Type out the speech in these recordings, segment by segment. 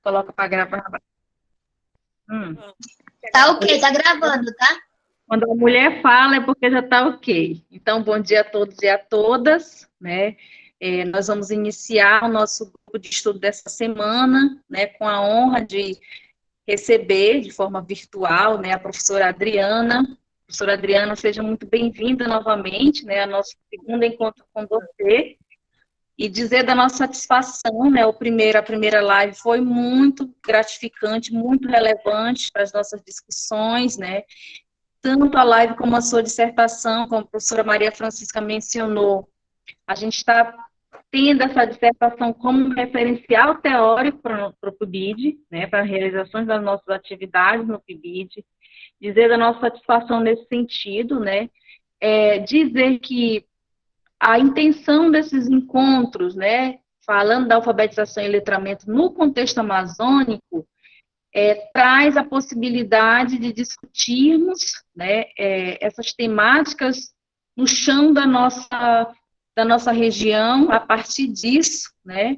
Coloca para gravar. Tá ok, tá gravando, tá? Quando a mulher fala é porque já está ok. Então, bom dia a todos e a todas, né? Nós vamos iniciar o nosso grupo de estudo dessa semana, né, com a honra de receber de forma virtual, né, a professora Adriana. Professora Adriana, seja muito bem-vinda novamente, né, ao nosso segundo encontro com você, e dizer da nossa satisfação, né, a primeira live foi muito gratificante, muito relevante para as nossas discussões, né, tanto a live como a sua dissertação, como a professora Maria Francisca mencionou, a gente está tendo essa dissertação como um referencial teórico para o PIBID, né, para a realização das nossas atividades no PIBID, dizer da nossa satisfação nesse sentido, né, dizer que a intenção desses encontros, né, falando da alfabetização e letramento no contexto amazônico, traz a possibilidade de discutirmos, né, essas temáticas no chão da nossa região, a partir disso, né,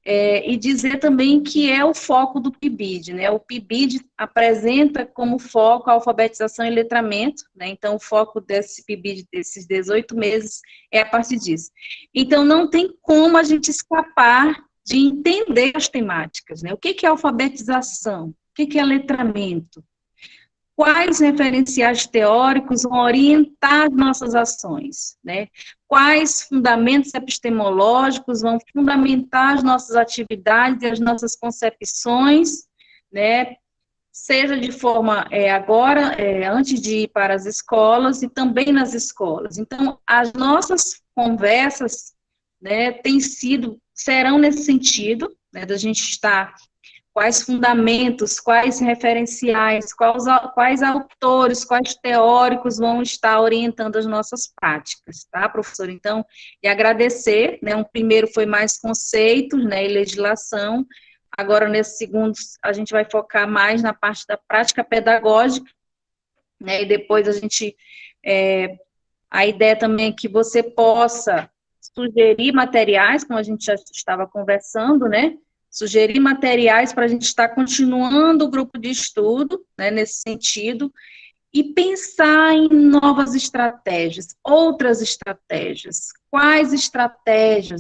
e dizer também que é o foco do PIBID, né, o PIBID apresenta como foco a alfabetização e letramento, né, então o foco desse PIBID, desses 18 meses, é a partir disso. Então, não tem como a gente escapar de entender as temáticas, né, o que é alfabetização, o que é letramento, quais referenciais teóricos vão orientar as nossas ações, né? Quais fundamentos epistemológicos vão fundamentar as nossas atividades e as nossas concepções, né? Seja de forma agora, antes de ir para as escolas e também nas escolas. Então, as nossas conversas, né, serão nesse sentido, né, da gente estar quais fundamentos, quais referenciais, quais autores, quais teóricos vão estar orientando as nossas práticas, tá, professor? Então, e agradecer, né, um primeiro foi mais conceitos, né, e legislação, agora nesse segundo a gente vai focar mais na parte da prática pedagógica, né, e depois a ideia também é que você possa sugerir materiais, como a gente já estava conversando, né, sugerir materiais para a gente estar continuando o grupo de estudo, né, nesse sentido, e pensar em novas estratégias, outras estratégias,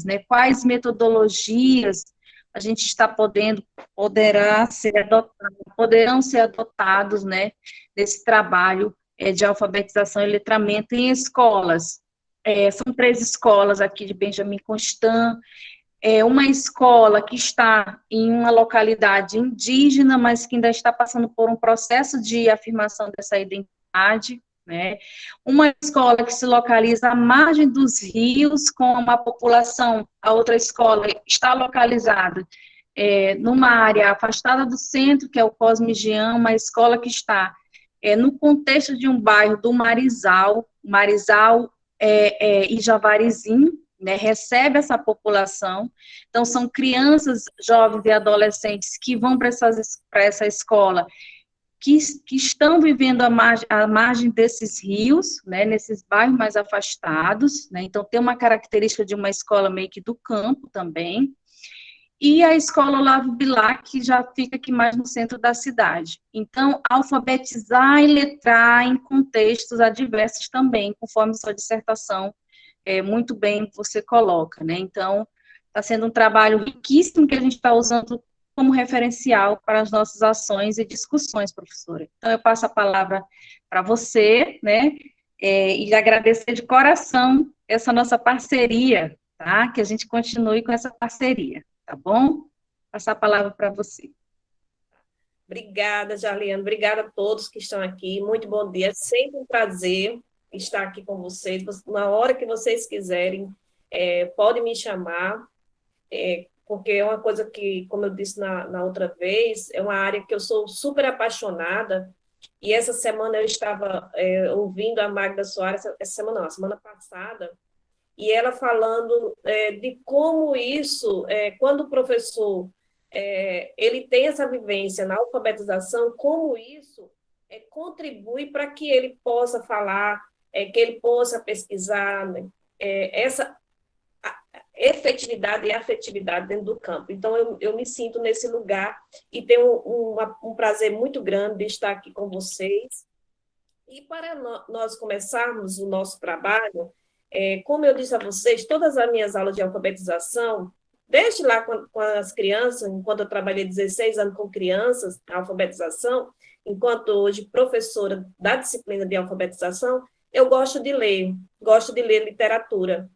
né, quais metodologias a gente está poderão ser adotados, né, nesse trabalho de alfabetização e letramento em escolas. São 3 escolas aqui de Benjamin Constant, uma escola que está em uma localidade indígena, mas que ainda está passando por um processo de afirmação dessa identidade, né? Uma escola que se localiza à margem dos rios, com uma população, a outra escola está localizada numa área afastada do centro, que é o Cosme Jean, uma escola que está no contexto de um bairro do Marizal e Javarizinho, né, recebe essa população, então são crianças, jovens e adolescentes que vão para essa escola, que estão vivendo à margem desses rios, né, nesses bairros mais afastados, né, então tem uma característica de uma escola meio que do campo também, e a escola Olavo Bilac, que já fica aqui mais no centro da cidade. Então, alfabetizar e letrar em contextos adversos também, conforme sua dissertação muito bem você coloca, né? Então, está sendo um trabalho riquíssimo que a gente está usando como referencial para as nossas ações e discussões, professora. Então, eu passo a palavra para você, né? E agradecer de coração essa nossa parceria, tá? Que a gente continue com essa parceria, tá bom? Passar a palavra para você. Obrigada, Jarliane. Obrigada a todos que estão aqui. Muito bom dia. É sempre um prazer estar aqui com vocês. Na hora que vocês quiserem, pode me chamar, porque é uma coisa que, como eu disse na outra vez, é uma área que eu sou super apaixonada. E essa semana eu estava ouvindo a Magda Soares, essa semana não, a semana passada, e ela falando de como isso, quando o professor ele tem essa vivência na alfabetização, como isso contribui para que ele possa falar, que ele possa pesquisar, né? efetividade e afetividade dentro do campo. Então, eu me sinto nesse lugar e tenho um prazer muito grande de estar aqui com vocês. E para nós começarmos o nosso trabalho, como eu disse a vocês, todas as minhas aulas de alfabetização, desde lá com as crianças, enquanto eu trabalhei 16 anos com crianças, a alfabetização, enquanto hoje professora da disciplina de alfabetização, eu gosto de ler literatura.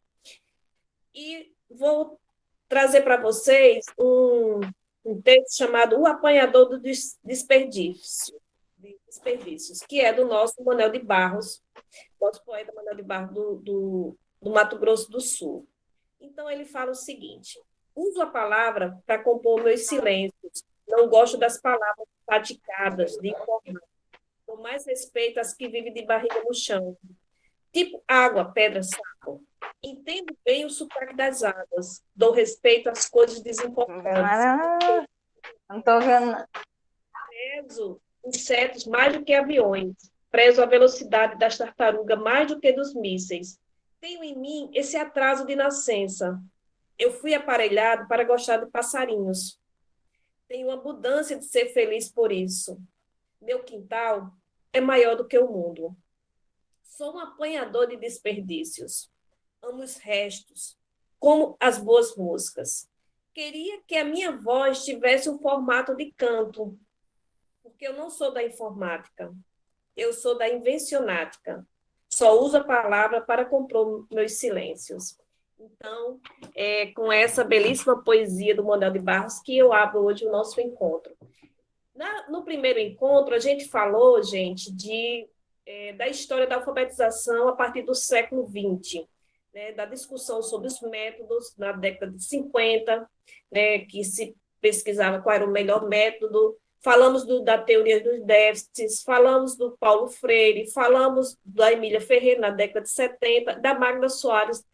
E vou trazer para vocês um texto chamado O Apanhador do Desperdício, Desperdícios, que é do nosso Manuel de Barros, nosso poeta Manuel de Barros do Mato Grosso do Sul. Então, ele fala o seguinte: uso a palavra para compor meus silêncios, não gosto das palavras fatigadas de informar, com mais respeito às que vivem de barriga no chão, tipo água, pedra, saco. Entendo bem o sotaque das águas, dou respeito às coisas desimportantes. Não estou vendo. Prezo insetos mais do que aviões, prezo a velocidade das tartarugas mais do que dos mísseis. Tenho em mim esse atraso de nascença. Eu fui aparelhado para gostar de passarinhos. Tenho abundância de ser feliz por isso. Meu quintal é maior do que o mundo. Sou um apanhador de desperdícios. Amo os restos, como as boas músicas. Queria que a minha voz tivesse um formato de canto, porque eu não sou da informática, eu sou da invencionática. Só uso a palavra para compor meus silêncios. Então, com essa belíssima poesia do Manuel de Barros que eu abro hoje o nosso encontro. No primeiro encontro, a gente falou, gente, da história da alfabetização a partir do século XX, né, da discussão sobre os métodos na década de 50, né, que se pesquisava qual era o melhor método. Falamos da teoria dos déficits, falamos do Paulo Freire, falamos da Emília Ferreira na década de 70, da Magda Soares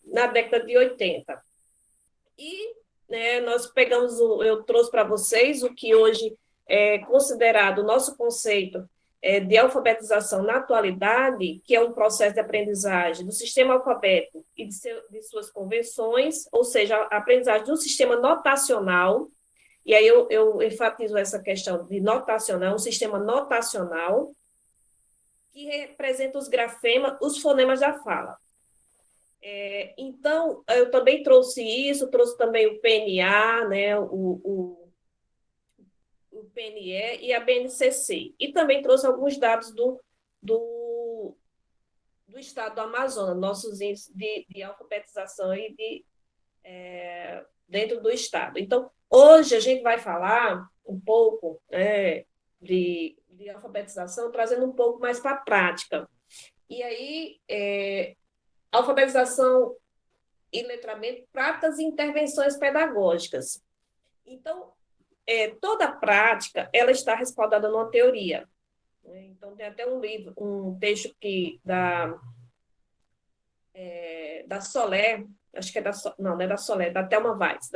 na década de 80. E nós pegamos, eu trouxe para vocês o que hoje é considerado o nosso conceito de alfabetização na atualidade, que é um processo de aprendizagem do sistema alfabético e de suas convenções, ou seja, a aprendizagem de um sistema notacional. E aí eu enfatizo essa questão de notacional, um sistema notacional que representa os grafemas, os fonemas da fala. Então, eu também trouxe isso, trouxe também o PNA, né, o PNE e a BNCC. E também trouxe alguns dados do estado do Amazonas, nossos índices de alfabetização e dentro do estado. Então, hoje a gente vai falar um pouco de alfabetização, trazendo um pouco mais para a prática. E aí, alfabetização e letramento, práticas e intervenções pedagógicas. Então, toda a prática, ela está respaldada numa teoria. Então, tem até um texto da Solé, acho que não é da Solé, da Thelma Weiss,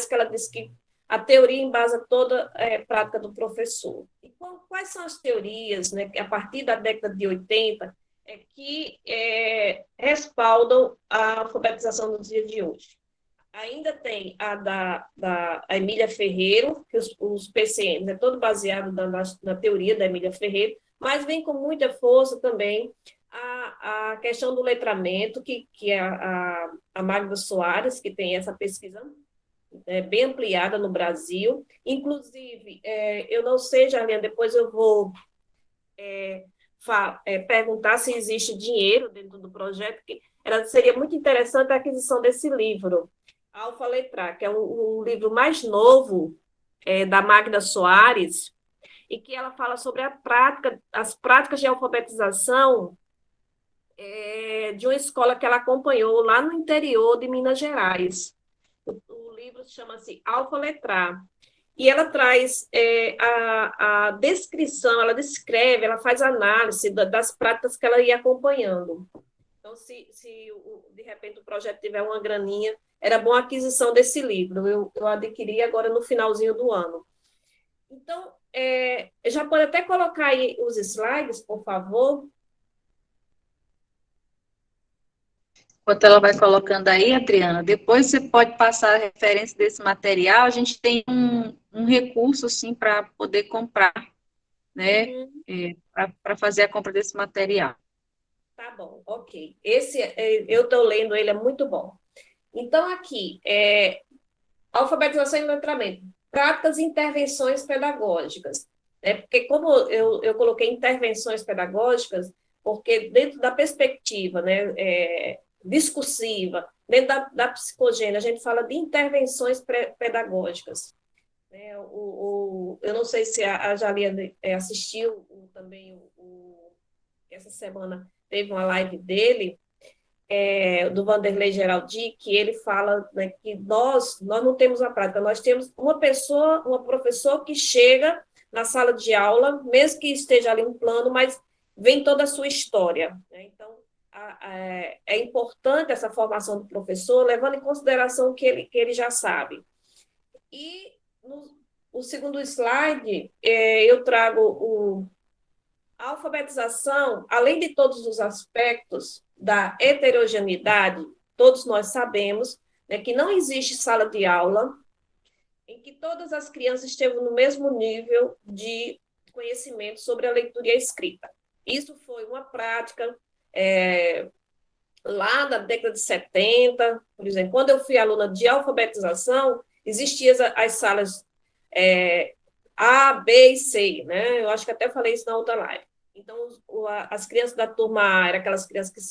que ela diz que a teoria embasa toda a prática do professor. E quais são as teorias, né, que a partir da década de 80, que respaldam a alfabetização nos dias de hoje? Ainda tem a da Emília Ferreiro, que os PCNs é todo baseado na teoria da Emília Ferreiro, mas vem com muita força também a questão do letramento, que é a Magda Soares, que tem essa pesquisa bem ampliada no Brasil. Inclusive, eu não sei, Jarliane, depois eu vou perguntar se existe dinheiro dentro do projeto, porque seria muito interessante a aquisição desse livro, Alfa Letrar, que é um livro mais novo da Magda Soares, e que ela fala sobre as práticas de alfabetização de uma escola que ela acompanhou lá no interior de Minas Gerais. O livro chama-se Alfa Letrar. E ela traz a descrição, ela descreve, ela faz análise das práticas que ela ia acompanhando. Então, se de repente o projeto tiver uma graninha, era bom a aquisição desse livro. Eu adquiri agora no finalzinho do ano. Então, já pode até colocar aí os slides, por favor. Enquanto ela vai colocando aí, Adriana, depois você pode passar a referência desse material, a gente tem um recurso, sim, para poder comprar, né, Uhum. para fazer a compra desse material. Tá bom, ok. Esse, eu estou lendo ele, é muito bom. Então, aqui, alfabetização e letramento, práticas e intervenções pedagógicas. Né? Porque como eu coloquei intervenções pedagógicas, porque dentro da perspectiva, né, discursiva, dentro da psicogênia, a gente fala de intervenções pedagógicas. Né? Eu não sei se a Jaliane assistiu também essa semana teve uma live dele, do Vanderlei Geraldi, que ele fala, né, que nós não temos a prática, nós temos uma professora que chega na sala de aula, mesmo que esteja ali um plano, mas vem toda a sua história. Né? Então, é importante essa formação do professor, levando em consideração o que ele já sabe. E o segundo slide, eu trago a alfabetização, além de todos os aspectos da heterogeneidade, todos nós sabemos, né, que não existe sala de aula em que todas as crianças estejam no mesmo nível de conhecimento sobre a leitura e a escrita. Isso foi uma prática lá na década de 70, por exemplo, quando eu fui aluna de alfabetização, existiam as salas A, B e C, né? Eu acho que até falei isso na outra live. Então, as crianças da turma A eram aquelas crianças que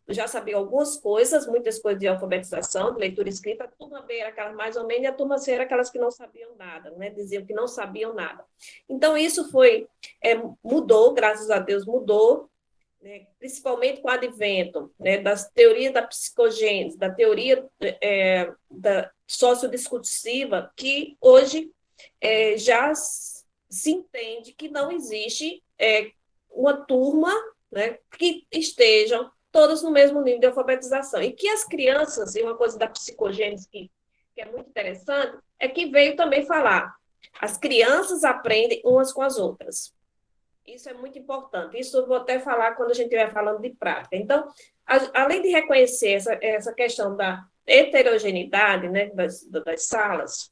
já sabiam algumas coisas, muitas coisas de alfabetização, de leitura e escrita. A turma B era aquelas mais ou menos, e a turma C era aquelas que não sabiam nada, né? Diziam que não sabiam nada. Então, isso mudou, graças a Deus mudou, né? Principalmente com o advento, né, das teorias da psicogênese, da teoria da sociodiscursiva, que hoje já se entende que não existe uma turma, né, que estejam todas no mesmo nível de alfabetização. E que as crianças, e uma coisa da psicogênese que é muito interessante, é que veio também falar, as crianças aprendem umas com as outras. Isso é muito importante. Isso eu vou até falar quando a gente estiver falando de prática. Então, além de reconhecer essa questão da heterogeneidade, né, das salas,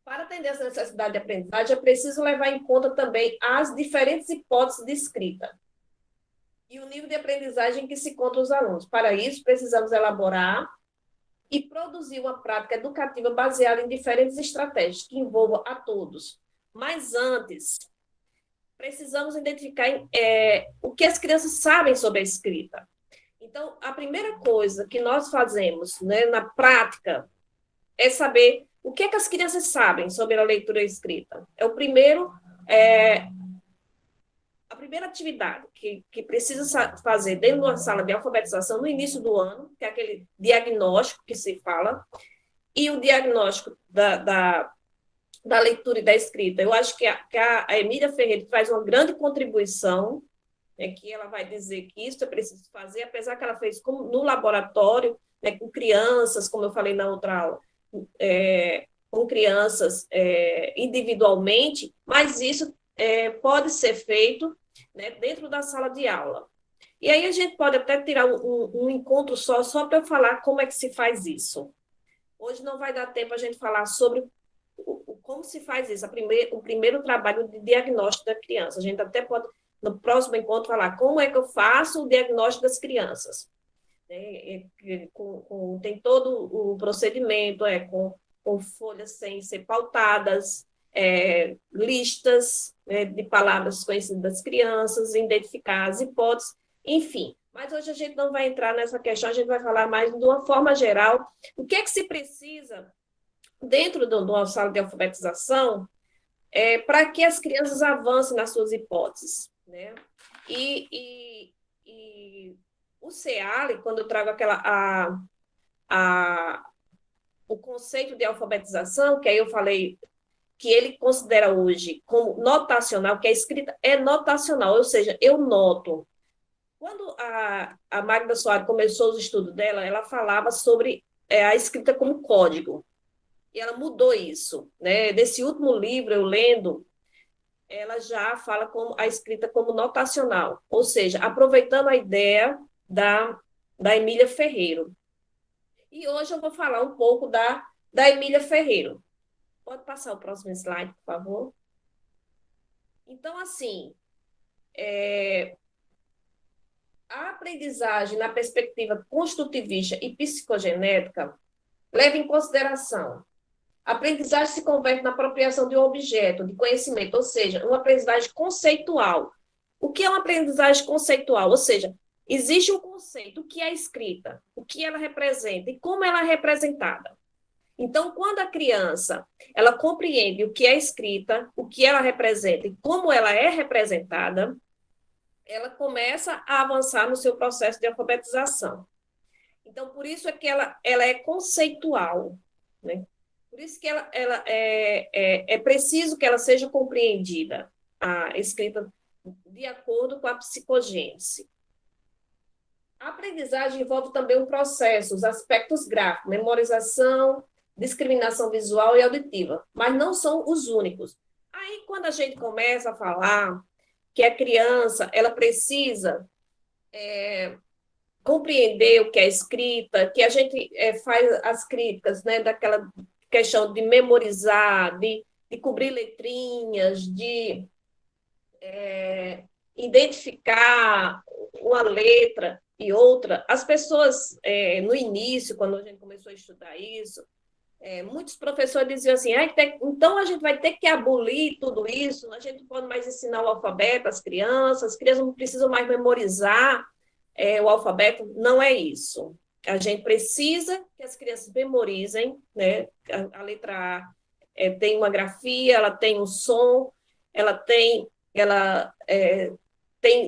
para atender essa necessidade de aprendizagem, é preciso levar em conta também as diferentes hipóteses de escrita e o nível de aprendizagem em que se encontram os alunos. Para isso, precisamos elaborar e produzir uma prática educativa baseada em diferentes estratégias que envolvam a todos. Mas antes, precisamos identificar o que as crianças sabem sobre a escrita. Então, a primeira coisa que nós fazemos, né, na prática é saber o que as crianças sabem sobre a leitura e a escrita. A primeira atividade que precisa fazer dentro de uma sala de alfabetização no início do ano, que é aquele diagnóstico que se fala, e o diagnóstico da leitura e da escrita. Eu acho que a Emília Ferreira traz uma grande contribuição, que ela vai dizer que isso é preciso fazer, apesar que ela fez no laboratório, né, com crianças, como eu falei na outra aula, com crianças individualmente, mas isso pode ser feito, né, dentro da sala de aula. E aí a gente pode até tirar um encontro só para eu falar como é que se faz isso. Hoje não vai dar tempo a gente falar sobre como se faz isso, o primeiro trabalho de diagnóstico da criança. A gente até pode, no próximo encontro, falar como é que eu faço o diagnóstico das crianças. Tem todo o procedimento, com folhas sem ser pautadas, listas, né, de palavras conhecidas das crianças, identificar as hipóteses, enfim. Mas hoje a gente não vai entrar nessa questão, a gente vai falar mais de uma forma geral, o que é que se precisa dentro de uma sala de alfabetização para que as crianças avancem nas suas hipóteses, né? E o CEALI, quando eu trago o conceito de alfabetização, que aí eu falei que ele considera hoje como notacional, que a escrita é notacional, ou seja, eu noto. Quando a Magda Soares começou os estudos dela, ela falava sobre a escrita como código. E ela mudou isso, né? Desse último livro, eu lendo, ela já fala a escrita como notacional, ou seja, aproveitando a ideia da Emília Ferreiro. E hoje eu vou falar um pouco da Emília Ferreiro. Pode passar o próximo slide, por favor? Então, assim, a aprendizagem na perspectiva construtivista e psicogenética leva em consideração a aprendizagem se converte na apropriação de um objeto de conhecimento, ou seja, uma aprendizagem conceitual. O que é uma aprendizagem conceitual? Ou seja, existe um conceito, o que é escrita, o que ela representa e como ela é representada. Então, quando a criança ela compreende o que é escrita, o que ela representa e como ela é representada, ela começa a avançar no seu processo de alfabetização. Então, por isso é que ela é conceitual, né? Por isso que ela é preciso que ela seja compreendida, a escrita, de acordo com a psicogênese. A aprendizagem envolve também um processo, os aspectos gráficos, memorização, discriminação visual e auditiva, mas não são os únicos. Aí, quando a gente começa a falar que a criança ela precisa compreender o que é escrita, que a gente faz as críticas, né, daquela questão de memorizar, de cobrir letrinhas, de identificar uma letra e outra. As pessoas, no início, quando a gente começou a estudar isso, muitos professores diziam assim, então a gente vai ter que abolir tudo isso, a gente não pode mais ensinar o alfabeto às crianças, as crianças não precisam mais memorizar o alfabeto. Não é isso. A gente precisa que as crianças memorizem, né? A letra A tem uma grafia, ela tem um som, ela tem,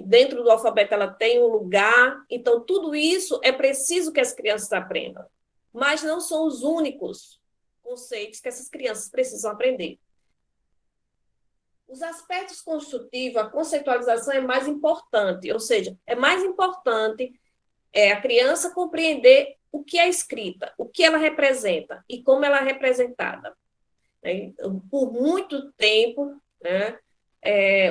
dentro do alfabeto, ela tem um lugar. Então, tudo isso é preciso que as crianças aprendam. Mas não são os únicos conceitos que essas crianças precisam aprender. Os aspectos construtivos, a conceitualização é mais importante, ou seja, é mais importante a criança compreender o que é escrita, o que ela representa e como ela é representada. Por muito tempo, né,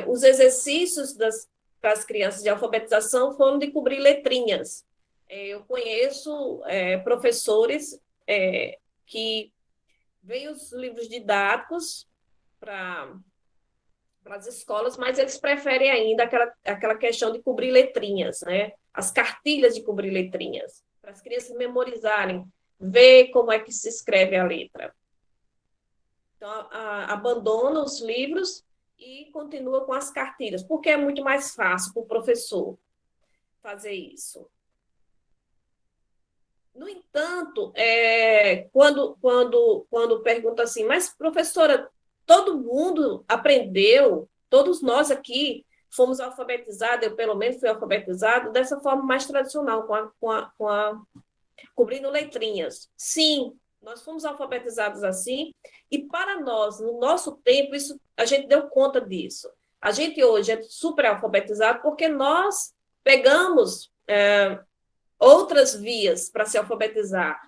os exercícios das crianças de alfabetização foram de cobrir letrinhas. Eu conheço professores que veem os livros didáticos para as escolas, mas eles preferem ainda aquela questão de cobrir letrinhas, né? As cartilhas de cobrir letrinhas, para as crianças memorizarem, ver como é que se escreve a letra. Então, abandona os livros e continua com as cartilhas, porque é muito mais fácil para o professor fazer isso. No entanto, quando pergunta assim, mas professora, todo mundo aprendeu, todos nós aqui fomos alfabetizados, eu pelo menos fui alfabetizado dessa forma mais tradicional, cobrindo letrinhas. Sim, nós fomos alfabetizados assim, e para nós, no nosso tempo, a gente deu conta disso. A gente hoje é super alfabetizado porque nós pegamos outras vias para se alfabetizar,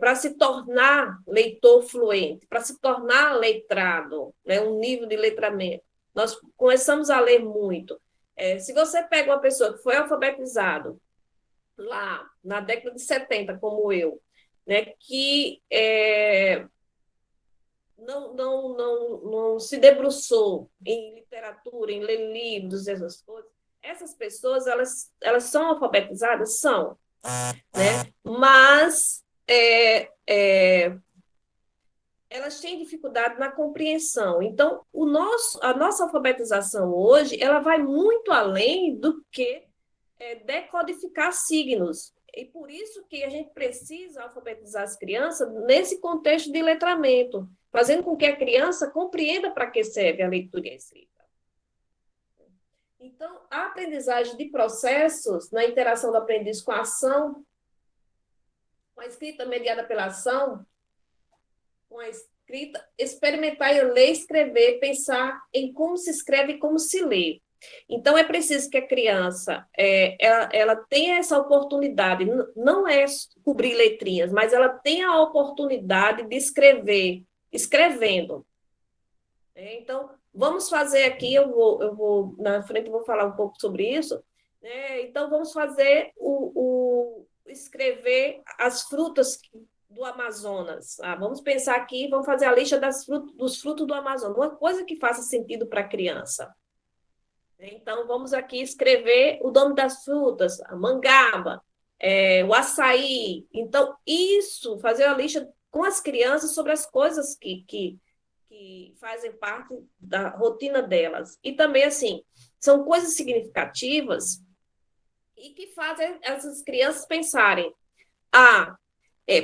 para se tornar leitor fluente, para se tornar letrado, né, um nível de letramento. Nós começamos a ler muito. Se você pega uma pessoa que foi alfabetizado lá na década de 70, como eu, né, que não se debruçou em literatura, em ler livros, essas coisas, essas pessoas, elas são alfabetizadas? São, né? Mas elas têm dificuldade na compreensão. Então, a nossa alfabetização hoje, ela vai muito além do que decodificar signos. E por isso que a gente precisa alfabetizar as crianças nesse contexto de letramento, fazendo com que a criança compreenda para que serve a leitura e a escrita. Então, a aprendizagem de processos na interação do aprendiz com a ação, com a escrita mediada pela ação, com a escrita, experimentar em ler, escrever, pensar em como se escreve e como se lê. Então, é preciso que a criança ela tenha essa oportunidade, não é cobrir letrinhas, mas ela tenha a oportunidade de escrever, escrevendo. Então, vamos fazer aqui, eu vou na frente, eu vou falar um pouco sobre isso, né? Então, vamos fazer escrever as frutas do Amazonas. Vamos pensar aqui, vamos fazer a lista dos frutos do Amazonas, uma coisa que faça sentido para a criança. Então, vamos aqui escrever o nome das frutas, a mangaba, o açaí. Então, isso, fazer a lista com as crianças sobre as coisas que fazem parte da rotina delas. E também, assim, são coisas significativas e que fazem essas crianças pensarem,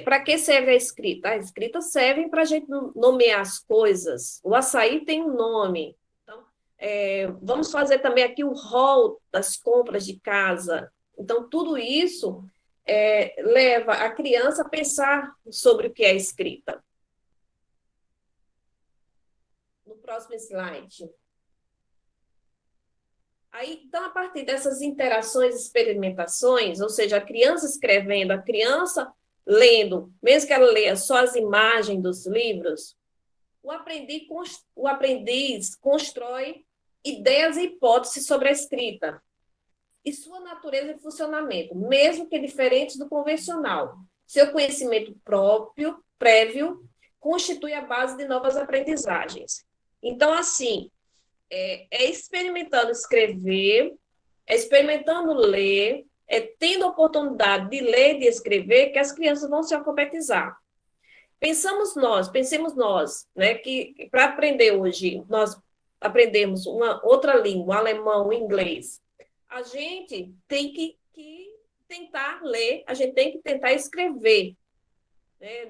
para que serve a escrita? A escrita serve para a gente nomear as coisas. O açaí tem um nome. Então, vamos fazer também aqui o rol das compras de casa. Então, tudo isso leva a criança a pensar sobre o que é escrita. No próximo slide. Aí, então, a partir dessas interações, experimentações, ou seja, a criança escrevendo, a criança lendo, mesmo que ela leia só as imagens dos livros, o aprendiz constrói ideias e hipóteses sobre a escrita e sua natureza e funcionamento, mesmo que diferentes do convencional. Seu conhecimento prévio, constitui a base de novas aprendizagens. Então, assim, experimentando escrever, experimentando ler, tendo a oportunidade de ler e de escrever, que as crianças vão se alfabetizar. Pensemos nós, né, que para aprender hoje, nós aprendemos uma outra língua, alemão, inglês. A gente tem que tentar ler, a gente tem que tentar escrever, né,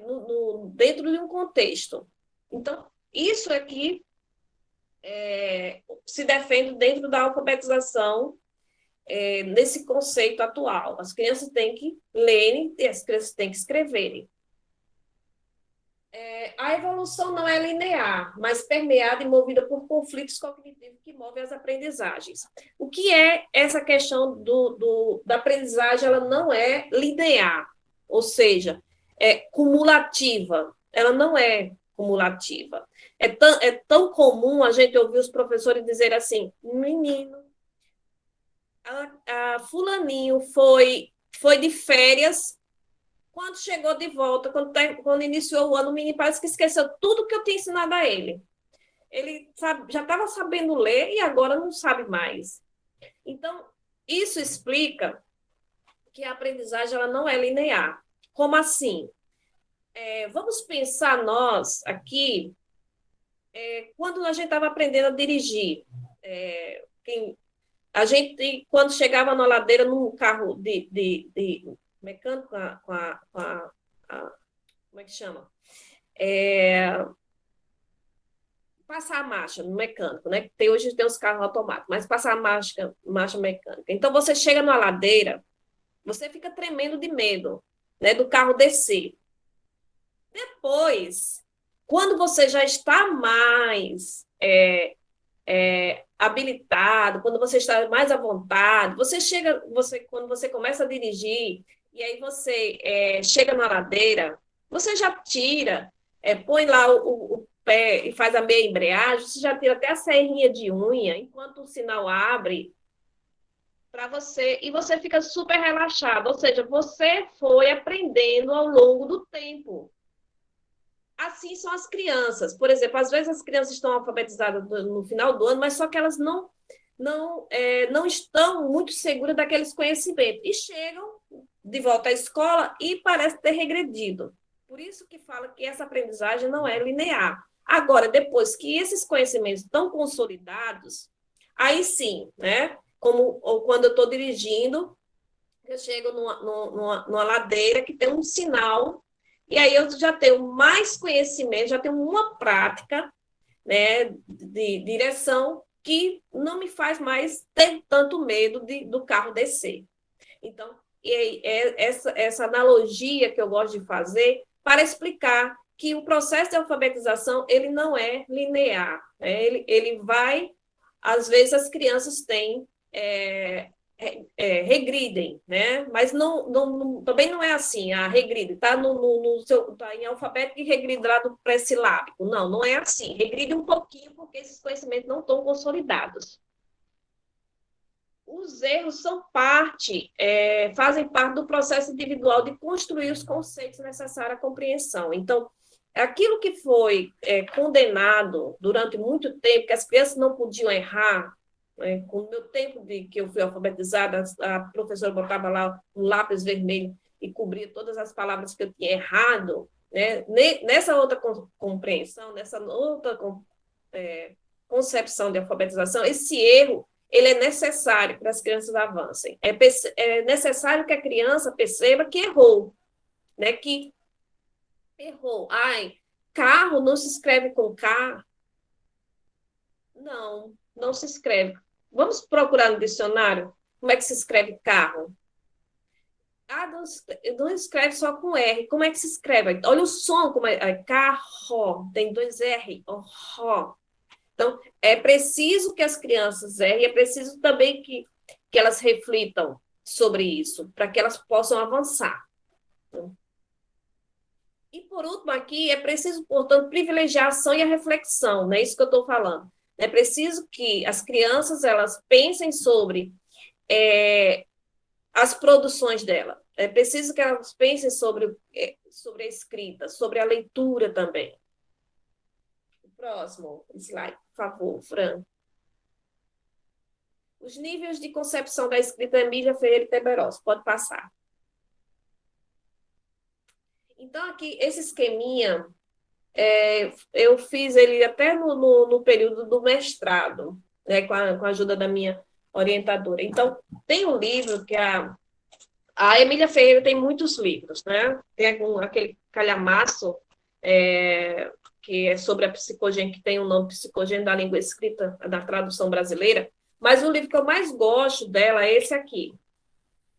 dentro de um contexto. Então, isso aqui se defende dentro da alfabetização, nesse conceito atual. As crianças têm que lerem e as crianças têm que escreverem. A evolução não é linear, mas permeada e movida por conflitos cognitivos que movem as aprendizagens. O que é essa questão da aprendizagem? Ela não é linear, ou seja, é cumulativa. Ela não é cumulativa. É tão comum a gente ouvir os professores dizer assim, menino, a fulaninho foi de férias, quando chegou de volta, quando iniciou o ano, o menino parece que esqueceu tudo que eu tinha ensinado a ele. Ele já estava sabendo ler e agora não sabe mais. Então, isso explica que a aprendizagem ela não é linear. Como assim? Vamos pensar nós aqui, quando a gente estava aprendendo a dirigir, a gente, quando chegava na ladeira num carro de mecânico como é que chama? Passar a marcha no mecânico, né? Hoje tem os carros automáticos, mas passar a marcha mecânica. Então, você chega na ladeira, você fica tremendo de medo, né, do carro descer. Depois, quando você já está mais habilitado, quando você está mais à vontade, quando você começa a dirigir, e aí você chega na ladeira, você já tira, põe lá o pé e faz a meia embreagem, você já tira até a serrinha de unha, enquanto o sinal abre para você, e você fica super relaxado, ou seja, você foi aprendendo ao longo do tempo. Assim são as crianças. Por exemplo, às vezes as crianças estão alfabetizadas no final do ano, mas só que elas não estão muito seguras daqueles conhecimentos. E chegam de volta à escola e parece ter regredido. Por isso que fala que essa aprendizagem não é linear. Agora, depois que esses conhecimentos estão consolidados, aí sim, né? Ou quando eu estou dirigindo, eu chego numa ladeira que tem um sinal, e aí eu já tenho mais conhecimento, já tenho uma prática, né, de direção que não me faz mais ter tanto medo do carro descer. Então, essa analogia que eu gosto de fazer para explicar que o processo de alfabetização ele não é linear, né? Ele vai, às vezes as crianças têm regridem, né? Mas também não é assim, regride, está tá em alfabético e regride lá do pré-silábico. Não é assim. Regride um pouquinho, porque esses conhecimentos não estão consolidados. os erros fazem parte do processo individual de construir os conceitos necessários à compreensão. Então, aquilo que foi condenado durante muito tempo, que as crianças não podiam errar, né? Com o meu tempo que eu fui alfabetizada, a professora botava lá um lápis vermelho e cobria todas as palavras que eu tinha errado, né? Nessa outra compreensão, nessa outra concepção de alfabetização, esse erro ele é necessário para as crianças avancem. É necessário que a criança perceba que errou, né? Que errou. Ai, carro não se escreve com K? Não se escreve. Vamos procurar no dicionário como é que se escreve carro. Ah, não escreve só com R. Como é que se escreve? Olha o som, como é carro, tem 2 R, ro. Então, é preciso que as crianças errem, é preciso também que elas reflitam sobre isso, para que elas possam avançar. E, por último, aqui, é preciso, portanto, privilegiar a ação e a reflexão, não é isso que eu estou falando. É preciso que as crianças elas pensem sobre as produções dela. É preciso que elas pensem sobre a escrita, sobre a leitura também. Próximo slide, por favor, Fran. Os níveis de concepção da escrita Emília Ferreira Teberosso. Pode passar. Então, aqui, esse esqueminha, eu fiz ele até no período do mestrado, né, com a ajuda da minha orientadora. Então, tem um livro que a Emília Ferreira tem muitos livros, né? Tem aquele calhamaço, que é sobre a psicogênia, que tem o nome Psicogênia da Língua Escrita, da tradução brasileira, mas o livro que eu mais gosto dela é esse aqui.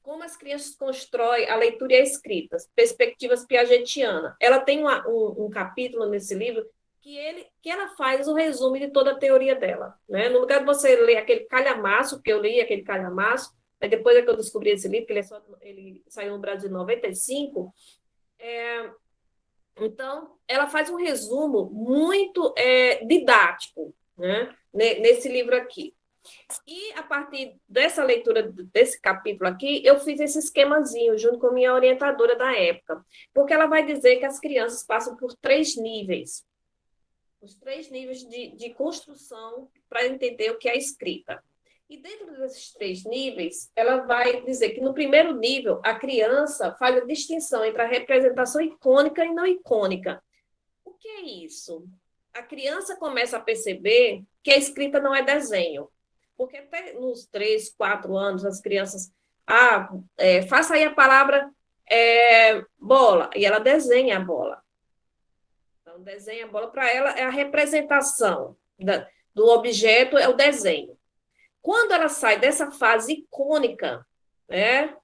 Como as crianças constroem a leitura e a escrita, perspectivas piagetianas. Ela tem um capítulo nesse livro que ela faz o resumo de toda a teoria dela. Né? No lugar de você ler aquele calhamaço, que eu li aquele calhamaço, mas depois é que eu descobri esse livro, que ele saiu no Brasil em 95, então, ela faz um resumo muito didático, né, nesse livro aqui. E, a partir dessa leitura, desse capítulo aqui, eu fiz esse esquemazinho, junto com a minha orientadora da época, porque ela vai dizer que as crianças passam por 3 níveis, os 3 níveis de construção para entender o que é escrita. E dentro desses 3 níveis, ela vai dizer que no primeiro nível, a criança faz a distinção entre a representação icônica e não icônica. O que é isso? A criança começa a perceber que a escrita não é desenho. Porque até nos 3, 4 anos, as crianças... faça aí a palavra bola, e ela desenha a bola. Então, desenha a bola, para ela, é a representação do objeto, é o desenho. Quando ela sai dessa fase icônica, né,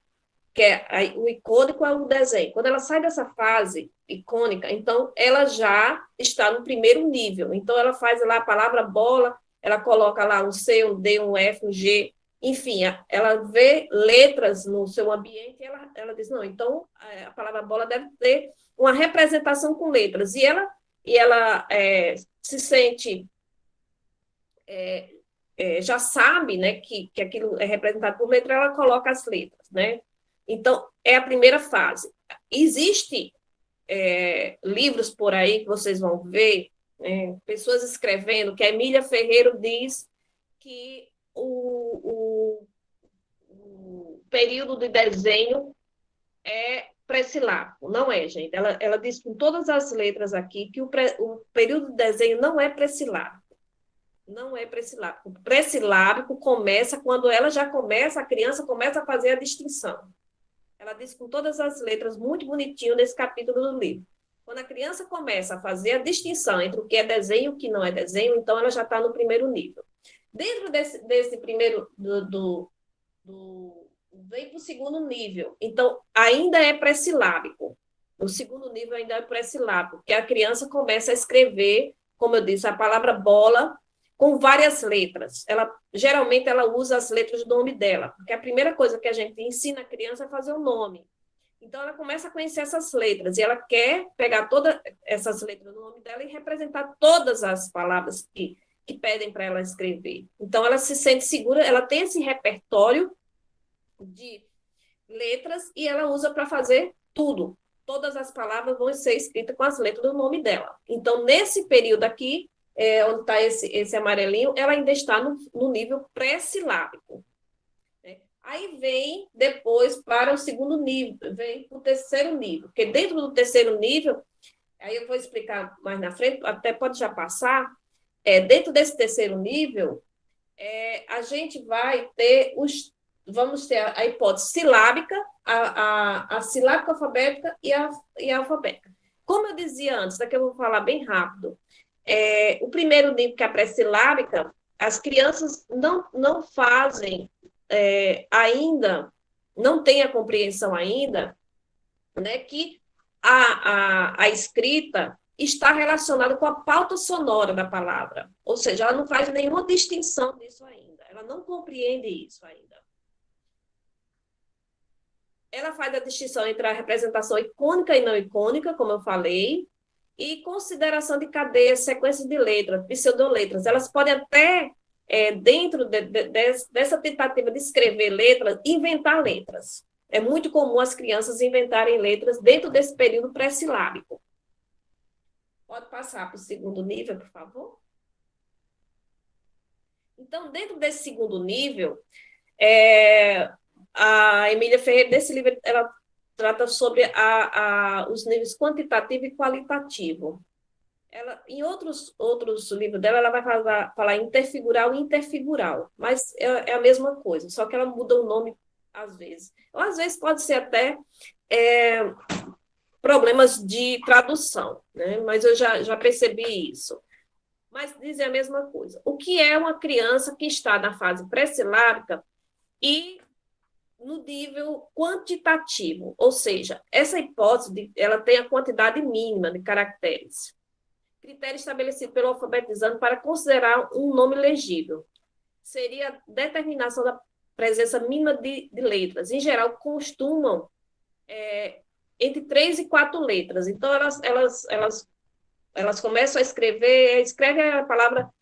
o icônico é o desenho, quando ela sai dessa fase icônica, então ela já está no primeiro nível. Então ela faz lá a palavra bola, ela coloca lá um C, um D, um F, um G, enfim, ela vê letras no seu ambiente e ela diz, não, então a palavra bola deve ter uma representação com letras. E ela se sente... já sabe, né, que aquilo é representado por letra, ela coloca as letras, né? Então, é a primeira fase. Existem livros por aí que vocês vão ver, pessoas escrevendo, que a Emília Ferreira diz que o período de desenho é pressilábico. Não é, gente. Ela diz com todas as letras aqui que o período de desenho não é pressilábico. Não é pressilábico. O pressilábico começa quando a criança começa a fazer a distinção. Ela diz com todas as letras, muito bonitinho nesse capítulo do livro. Quando a criança começa a fazer a distinção entre o que é desenho e o que não é desenho, então ela já está no primeiro nível. Dentro desse primeiro, vem para o segundo nível. Então, ainda é pressilábico. O segundo nível ainda é pressilábico, porque a criança começa a escrever, como eu disse, a palavra bola, com várias letras. Geralmente, ela usa as letras do nome dela, porque a primeira coisa que a gente ensina a criança é fazer o nome. Então, ela começa a conhecer essas letras, e ela quer pegar todas essas letras do nome dela e representar todas as palavras que pedem para ela escrever. Então, ela se sente segura, ela tem esse repertório de letras e ela usa para fazer tudo. Todas as palavras vão ser escritas com as letras do nome dela. Então, nesse período aqui, onde está esse amarelinho, ela ainda está no nível pré-silábico. Aí vem depois para o segundo nível, vem para o terceiro nível, porque dentro do terceiro nível, aí eu vou explicar mais na frente, até pode já passar, dentro desse terceiro nível, a gente vai ter vamos ter a hipótese silábica, a silábica alfabética e a alfabética. Como eu dizia antes, daqui eu vou falar bem rápido, o primeiro nível, que é a pré-silábica, as crianças não fazem ainda, não têm a compreensão ainda, né, que a escrita está relacionada com a pauta sonora da palavra, ou seja, ela não faz nenhuma distinção disso ainda, ela não compreende isso ainda. Ela faz a distinção entre a representação icônica e não icônica, como eu falei, e consideração de cadeias, sequências de letras, pseudoletras. Elas podem até, dentro dessa tentativa de escrever letras, inventar letras. É muito comum as crianças inventarem letras dentro desse período pré-silábico. Pode passar para o segundo nível, por favor? Então, dentro desse segundo nível, a Emília Ferreira, desse livro, ela trata sobre os níveis quantitativo e qualitativo. Em outros livros dela, ela vai falar interfigural e interfigural, mas é a mesma coisa, só que ela muda o nome às vezes. Ou às vezes pode ser até problemas de tradução, né? Mas eu já percebi isso. Mas dizem a mesma coisa. O que é uma criança que está na fase pré-silábica e no nível quantitativo, ou seja, essa hipótese ela tem a quantidade mínima de caracteres, critério estabelecido pelo alfabetizando para considerar um nome legível. Seria a determinação da presença mínima de letras. Em geral, costumam entre 3 e 4 letras. Então, elas começam a escreve a palavra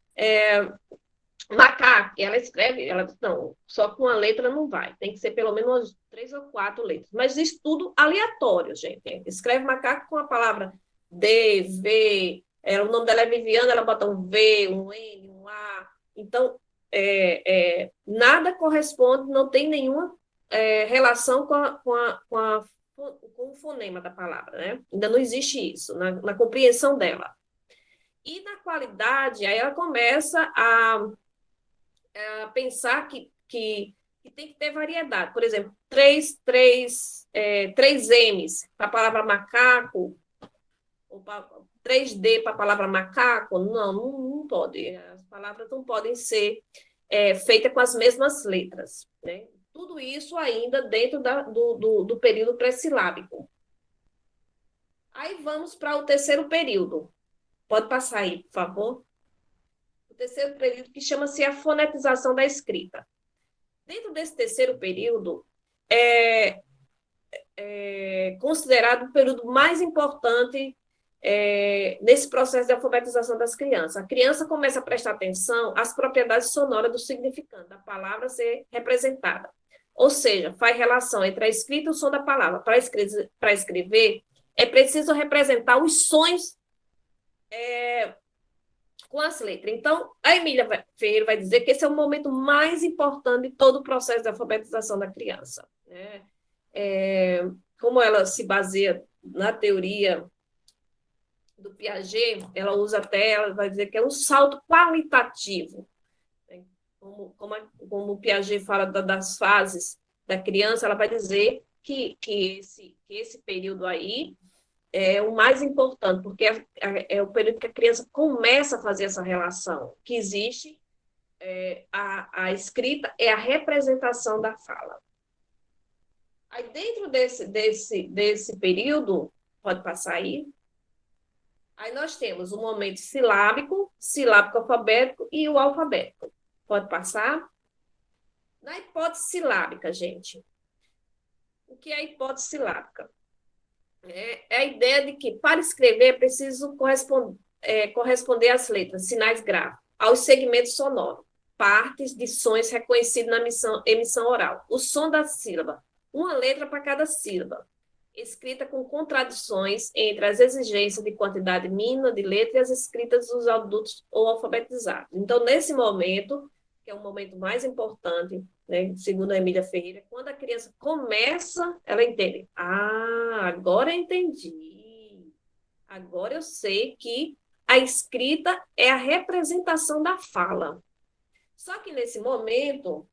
macaco, ela escreve, não, só com uma letra não vai, tem que ser pelo menos umas 3 ou 4 letras. Mas isso tudo aleatório, gente. Escreve macaco com a palavra D, V, o nome dela é Viviana, ela bota um V, um N, um A. Então, nada corresponde, não tem nenhuma relação com o fonema da palavra, né? Ainda não existe isso, na compreensão dela. E na qualidade, aí ela começa a pensar que tem que ter variedade. Por exemplo, 3 M's para a palavra macaco, ou 3D para a palavra macaco. Não pode. As palavras não podem ser feitas com as mesmas letras, né? Tudo isso ainda dentro do período pré-silábico. Aí vamos para o terceiro período. Pode passar aí, por favor. O terceiro período, que chama-se a fonetização da escrita. Dentro desse terceiro período, é considerado o período mais importante nesse processo de alfabetização das crianças. A criança começa a prestar atenção às propriedades sonoras do significante da palavra ser representada. Ou seja, faz relação entre a escrita e o som da palavra. Para escrever, é preciso representar os sons com as letras. Então, a Emília Ferreira vai dizer que esse é o momento mais importante de todo o processo de alfabetização da criança, né? Como ela se baseia na teoria do Piaget, ela vai dizer que é um salto qualitativo, né? Como o Piaget fala das fases da criança, ela vai dizer que esse período aí é o mais importante, porque é o período que a criança começa a fazer essa relação, que existe a escrita é a representação da fala. Aí, dentro desse período, pode passar aí, aí nós temos o momento silábico alfabético e o alfabético. Pode passar? Na hipótese silábica, gente. O que é a hipótese silábica? É a ideia de que, para escrever, é preciso corresponder às letras, sinais gráficos. aos segmentos sonoros, partes de sons reconhecidos na emissão oral. O som da sílaba, uma letra para cada sílaba, escrita com contradições entre as exigências de quantidade mínima de letra e as escritas dos adultos ou alfabetizados. Então, nesse momento, que é o momento mais importante, né, segundo a Emília Ferreira, quando a criança começa, ela entende. Ah, agora eu entendi. Agora eu sei que a escrita é a representação da fala. Só que nesse momento,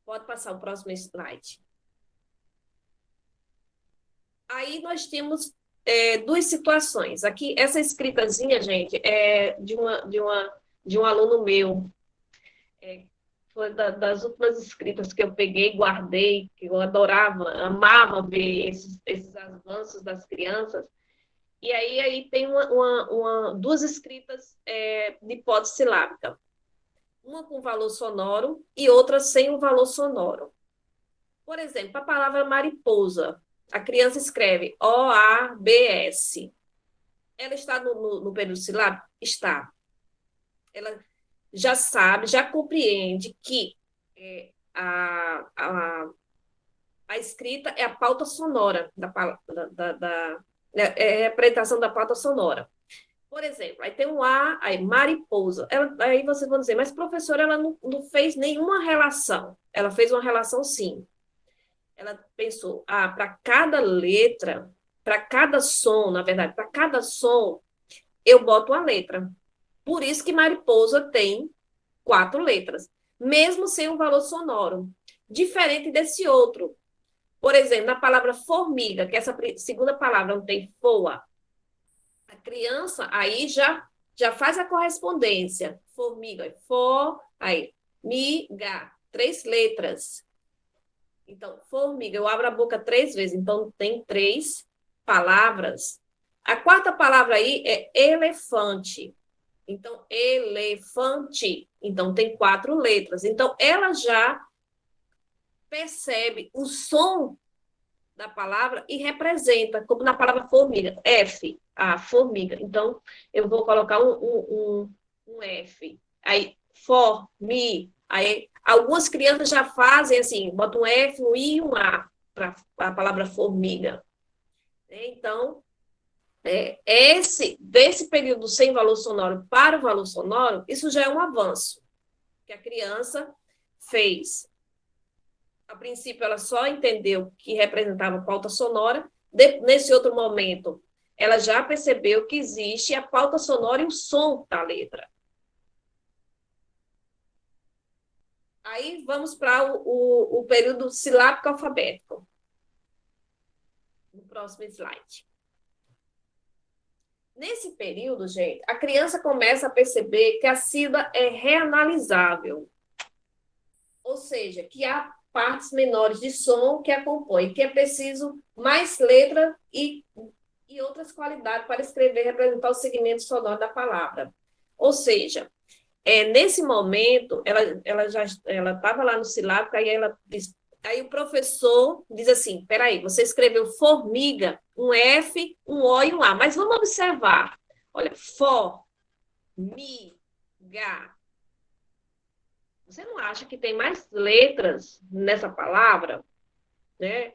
pode passar o próximo slide. Aí nós temos duas situações. Aqui, essa escritazinha, gente, é de um aluno meu. Foi das últimas escritas que eu peguei, guardei, que eu adorava, amava ver esses avanços das crianças. E aí tem duas escritas de hipótese silábica. Uma com valor sonoro e outra sem o valor sonoro. Por exemplo, a palavra mariposa. A criança escreve O-A-B-S. Ela está no período silábico? Está. Ela já sabe, já compreende que a escrita é a pauta sonora é a representação da pauta sonora. Por exemplo, aí tem um A, aí mariposa. Aí vocês vão dizer, mas professora, ela não fez nenhuma relação. Ela fez uma relação, sim. Ela pensou, para cada letra, para cada som, na verdade, para cada som, eu boto uma letra. Por isso que mariposa tem 4 letras, mesmo sem um valor sonoro. Diferente desse outro. Por exemplo, na palavra formiga, que essa segunda palavra não tem foa, a criança aí já faz a correspondência. Formiga, aí, miga, 3 letras. Então, formiga, eu abro a boca 3 vezes, então tem 3 palavras. A quarta palavra aí é elefante. Então, elefante. Então, tem 4 letras. Então, ela já percebe o som da palavra e representa, como na palavra formiga, F, formiga. Então, eu vou colocar um F. Aí, formi. Aí, algumas crianças já fazem assim, botam um F, um I e um A para a palavra formiga. Então, desse período sem valor sonoro para o valor sonoro, isso já é um avanço que a criança fez. A princípio, ela só entendeu que representava pauta sonora. Nesse outro momento, ela já percebeu que existe a pauta sonora e o som da letra. Aí vamos para o período silábico alfabético. No próximo slide. Nesse período, gente, a criança começa a perceber que a sílaba é reanalisável. Ou seja, que há partes menores de som que a compõem, que é preciso mais letra e outras qualidades para escrever e representar o segmento sonoro da palavra. Ou seja, nesse momento, ela estava lá no silábico, aí o professor diz assim, peraí, você escreveu formiga, um F, um O e um A, mas vamos observar. Olha, formiga. Você não acha que tem mais letras nessa palavra? Né?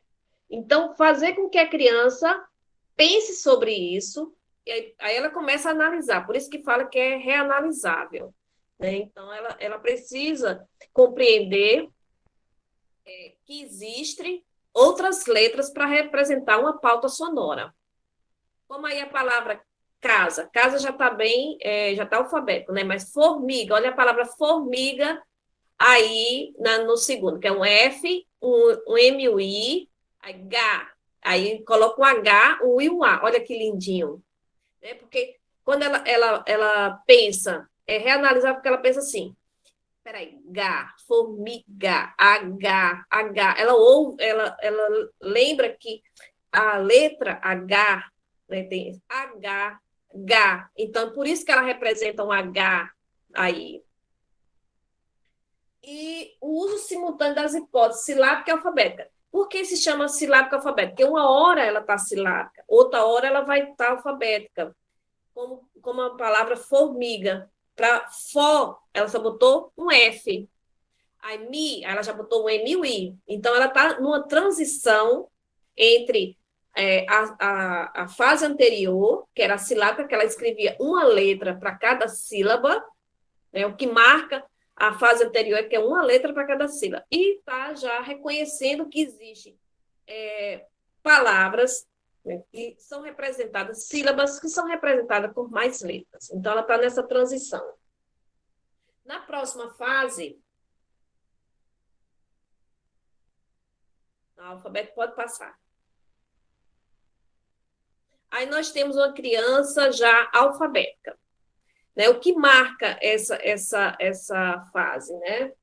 Então, fazer com que a criança pense sobre isso, e aí ela começa a analisar, por isso que fala que é reanalisável. Né? Então, ela precisa compreender que existem outras letras para representar uma pauta sonora. Como aí a palavra casa já está bem, já está alfabético, né? Mas formiga, olha a palavra formiga aí no segundo, que é um F, um M, um I, aí coloca um H, um I e um A, olha que lindinho. Né? Porque quando ela pensa, reanalisar, porque ela pensa assim, peraí, formiga, H. Ela lembra que a letra H, né, tem H. Então, por isso que ela representa um H aí. E o uso simultâneo das hipóteses silábica e alfabética. Por que se chama silábica alfabética? Porque uma hora ela está silábica, outra hora ela vai estar alfabética. como a palavra formiga. Para fó, ela só botou um F. Aí, mi, ela já botou um M e o I. Então, ela está numa transição entre a fase anterior, que era a silábica, que ela escrevia uma letra para cada sílaba, né, o que marca a fase anterior é que é uma letra para cada sílaba. E está já reconhecendo que existem palavras, né, que são representadas, sílabas que são representadas por mais letras. Então, ela está nessa transição. Na próxima fase, o alfabeto pode passar. Aí nós temos uma criança já alfabética. Né? O que marca essa fase? Né?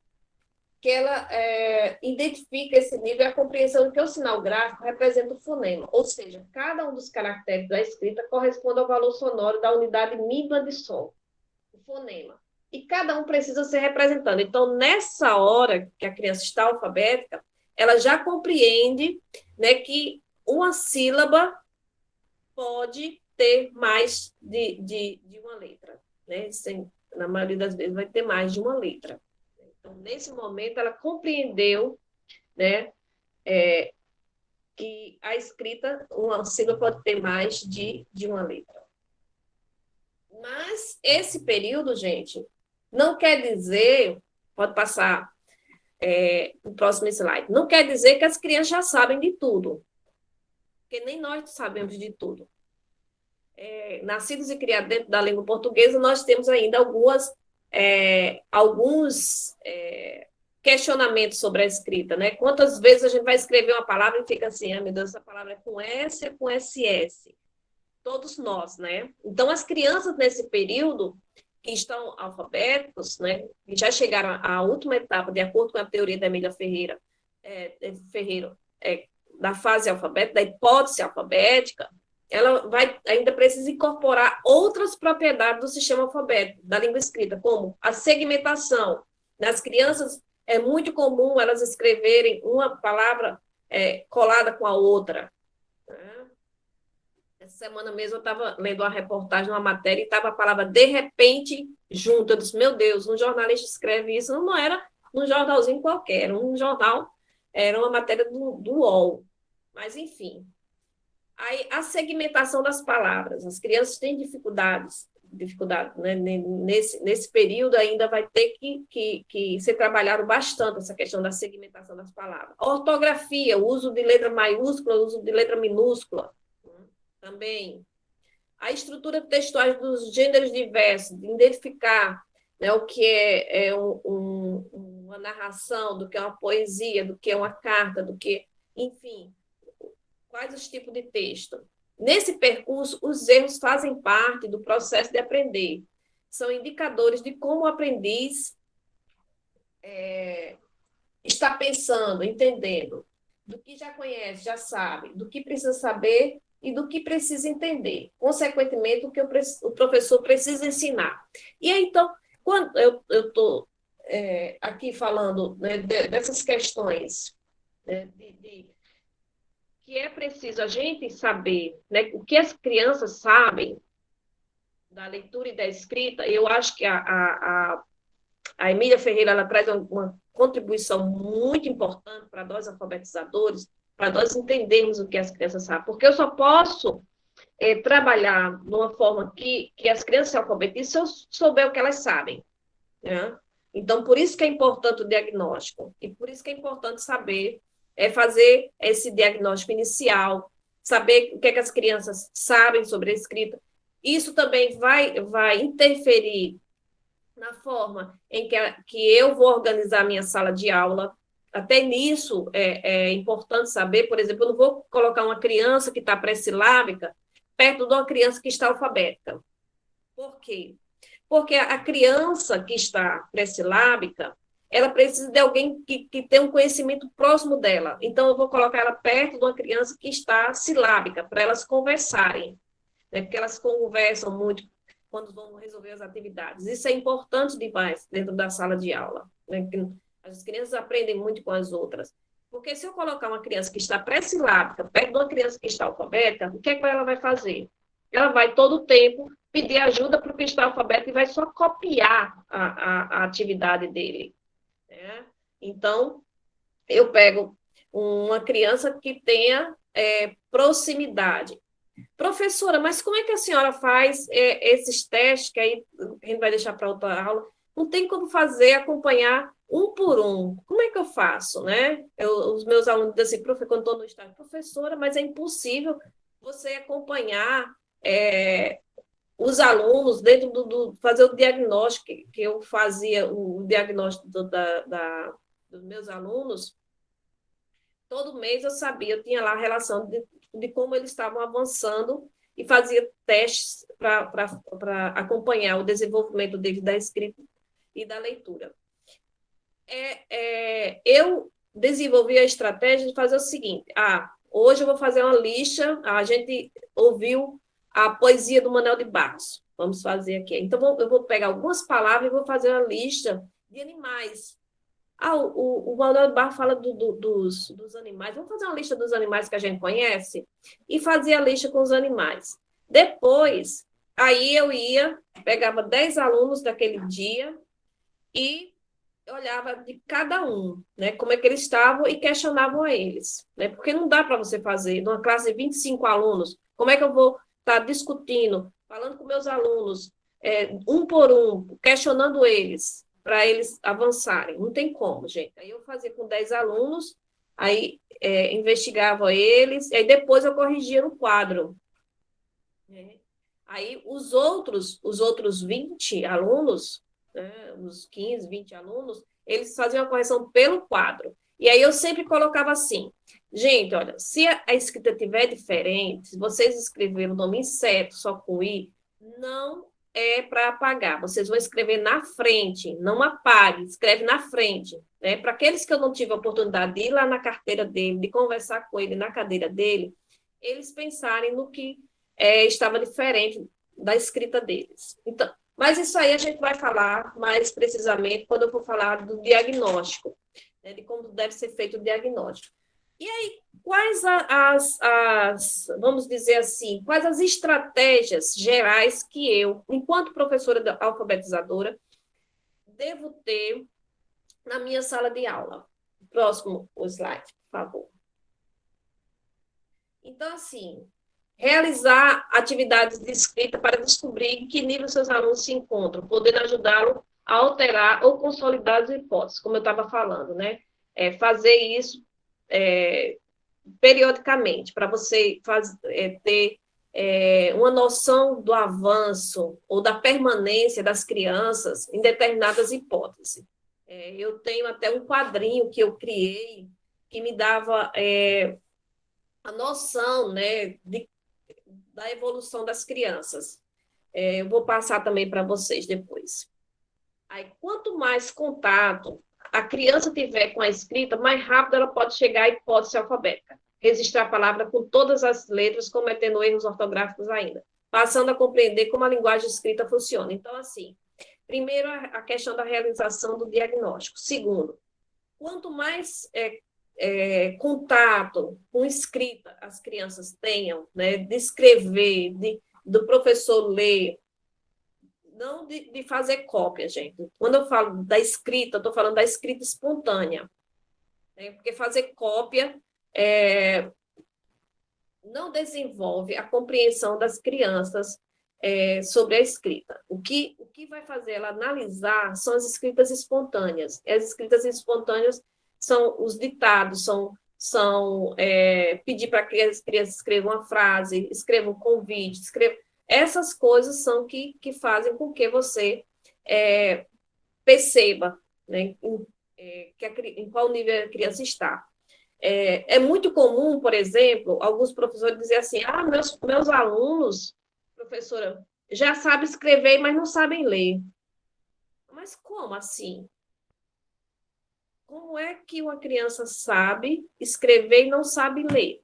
Que ela identifica esse nível, a compreensão de que o sinal gráfico representa o fonema, ou seja, cada um dos caracteres da escrita corresponde ao valor sonoro da unidade mínima de som, o fonema. E cada um precisa ser representado. Então, nessa hora que a criança está alfabética, ela já compreende, né, que uma sílaba pode ter mais de uma letra. Né? Na maioria das vezes vai ter mais de uma letra. Então, nesse momento, ela compreendeu, né, que a escrita, uma sílaba pode ter mais de uma letra. Mas esse período, gente, não quer dizer, pode passar o próximo slide, não quer dizer que as crianças já sabem de tudo, porque nem nós sabemos de tudo. Nascidos e criados dentro da língua portuguesa, nós temos ainda alguns questionamentos sobre a escrita, né? Quantas vezes a gente vai escrever uma palavra e fica assim, meu Deus, essa palavra é com S ou com SS? Todos nós, né? Então, as crianças nesse período que estão alfabéticos, né, que já chegaram à última etapa, de acordo com a teoria da Emília Ferreira, da fase alfabética, da hipótese alfabética, ela ainda precisa incorporar outras propriedades do sistema alfabético, da língua escrita, como a segmentação. Nas crianças, é muito comum elas escreverem uma palavra colada com a outra. Né? Essa semana mesmo eu estava lendo uma reportagem, uma matéria, e estava a palavra de repente junto. Eu disse, meu Deus, um jornalista escreve isso, não era num jornalzinho qualquer, era um jornal, era uma matéria do UOL. Mas, enfim. Aí, a segmentação das palavras. As crianças têm dificuldade, né? Nesse período ainda vai ter que ser trabalhado bastante essa questão da segmentação das palavras. A ortografia, o uso de letra maiúscula, o uso de letra minúscula, também. A estrutura textual dos gêneros diversos, de identificar, né, o que é uma narração, do que é uma poesia, do que é uma carta, do que, enfim, quais os tipos de texto. Nesse percurso, os erros fazem parte do processo de aprender. São indicadores de como o aprendiz está pensando, entendendo, do que já conhece, já sabe, do que precisa saber e do que precisa entender. Consequentemente, o que o professor precisa ensinar. E aí, então, quando eu estou aqui falando, né, dessas questões, né, que é preciso a gente saber, né, o que as crianças sabem da leitura e da escrita, eu acho que a Emília Ferreira ela traz uma contribuição muito importante para nós alfabetizadores, para nós entendermos o que as crianças sabem, porque eu só posso trabalhar de uma forma que as crianças se alfabetizem se eu souber o que elas sabem. Né? Então, por isso que é importante o diagnóstico, e por isso que é importante saber fazer esse diagnóstico inicial, saber o que as crianças sabem sobre a escrita. Isso também vai interferir na forma em que eu vou organizar a minha sala de aula. Até nisso é importante saber, por exemplo, eu não vou colocar uma criança que está pré-silábica perto de uma criança que está alfabética. Por quê? Porque a criança que está pré-silábica, ela precisa de alguém que tenha um conhecimento próximo dela. Então, eu vou colocar ela perto de uma criança que está silábica, para elas conversarem, né? Porque elas conversam muito quando vão resolver as atividades. Isso é importante demais dentro da sala de aula. Né? As crianças aprendem muito com as outras. Porque se eu colocar uma criança que está pré-silábica perto de uma criança que está alfabética, o que é que ela vai fazer? ela vai todo o tempo pedir ajuda para o que está alfabeto e vai só copiar a atividade dele, né? Então, eu pego uma criança que tenha proximidade. Professora, mas como é que a senhora faz esses testes, que aí a gente vai deixar para outra aula? Não tem como fazer, acompanhar um por um. Como é que eu faço, né? Os meus alunos dizem assim, quando estou no estágio, professora, mas é impossível você acompanhar os alunos dentro fazer o diagnóstico, que eu fazia o diagnóstico dos meus alunos. Todo mês eu sabia, eu tinha lá a relação de como eles estavam avançando e fazia testes para acompanhar o desenvolvimento deles da escrita e da leitura. Eu desenvolvi a estratégia de fazer o seguinte: hoje eu vou fazer uma lista, a gente ouviu a poesia do Manuel de Barros, vamos fazer aqui. Então, eu vou pegar algumas palavras e vou fazer uma lista de animais. O Manuel de Barros fala dos animais. Vamos fazer uma lista dos animais que a gente conhece e fazer a lista com os animais. Depois, aí eu pegava 10 alunos daquele dia e olhava de cada um, né, como é que eles estavam e questionavam a eles, né, porque não dá para você fazer, numa classe de 25 alunos, como é que eu vou estar discutindo, falando com meus alunos, um por um, questionando eles, para eles avançarem. Não tem como, gente. Aí eu fazia com 10 alunos, aí investigava eles, aí depois eu corrigia no quadro. Né? Aí os outros 20 alunos, né, uns 15, 20 alunos, eles faziam a correção pelo quadro. E aí eu sempre colocava assim, gente, olha, se a escrita tiver diferente, se vocês escreveram o nome inseto só com I, não é para apagar, vocês vão escrever na frente, não apague, escreve na frente, né? Para aqueles que eu não tive a oportunidade de ir lá na carteira dele, de conversar com ele na cadeira dele, eles pensarem no que estava diferente da escrita deles. Então, mas isso aí a gente vai falar mais precisamente quando eu for falar do diagnóstico, né, de como deve ser feito o diagnóstico. E aí, quais vamos dizer assim, quais as estratégias gerais que eu, enquanto professora alfabetizadora, devo ter na minha sala de aula? Próximo o slide, por favor. Então, assim, realizar atividades de escrita para descobrir em que nível seus alunos se encontram, podendo ajudá-lo a alterar ou consolidar as hipóteses, como eu estava falando, né? Fazer isso periodicamente, para você ter uma noção do avanço ou da permanência das crianças em determinadas hipóteses. Eu tenho até um quadrinho que eu criei que me dava a noção, né, da evolução das crianças. Eu vou passar também para vocês depois. Aí, quanto mais contato a criança tiver com a escrita, mais rápido ela pode chegar à hipótese alfabética. Registrar a palavra com todas as letras, cometendo erros ortográficos ainda, passando a compreender como a linguagem escrita funciona. Então, assim, primeiro, a questão da realização do diagnóstico. Segundo, quanto mais contato com escrita as crianças tenham, né, de escrever, do professor ler, não de fazer cópia, gente. Quando eu falo da escrita, eu estou falando da escrita espontânea, né, porque fazer cópia não desenvolve a compreensão das crianças sobre a escrita. O que vai fazer ela analisar são as escritas espontâneas. As escritas espontâneas são os ditados, são pedir para que as crianças escrevam uma frase, escrevam um convite, essas coisas são que fazem com que você perceba, né, em qual nível a criança está. É muito comum, por exemplo, alguns professores dizer assim, meus alunos, professora, já sabem escrever, mas não sabem ler. Mas como assim? Como é que uma criança sabe escrever e não sabe ler?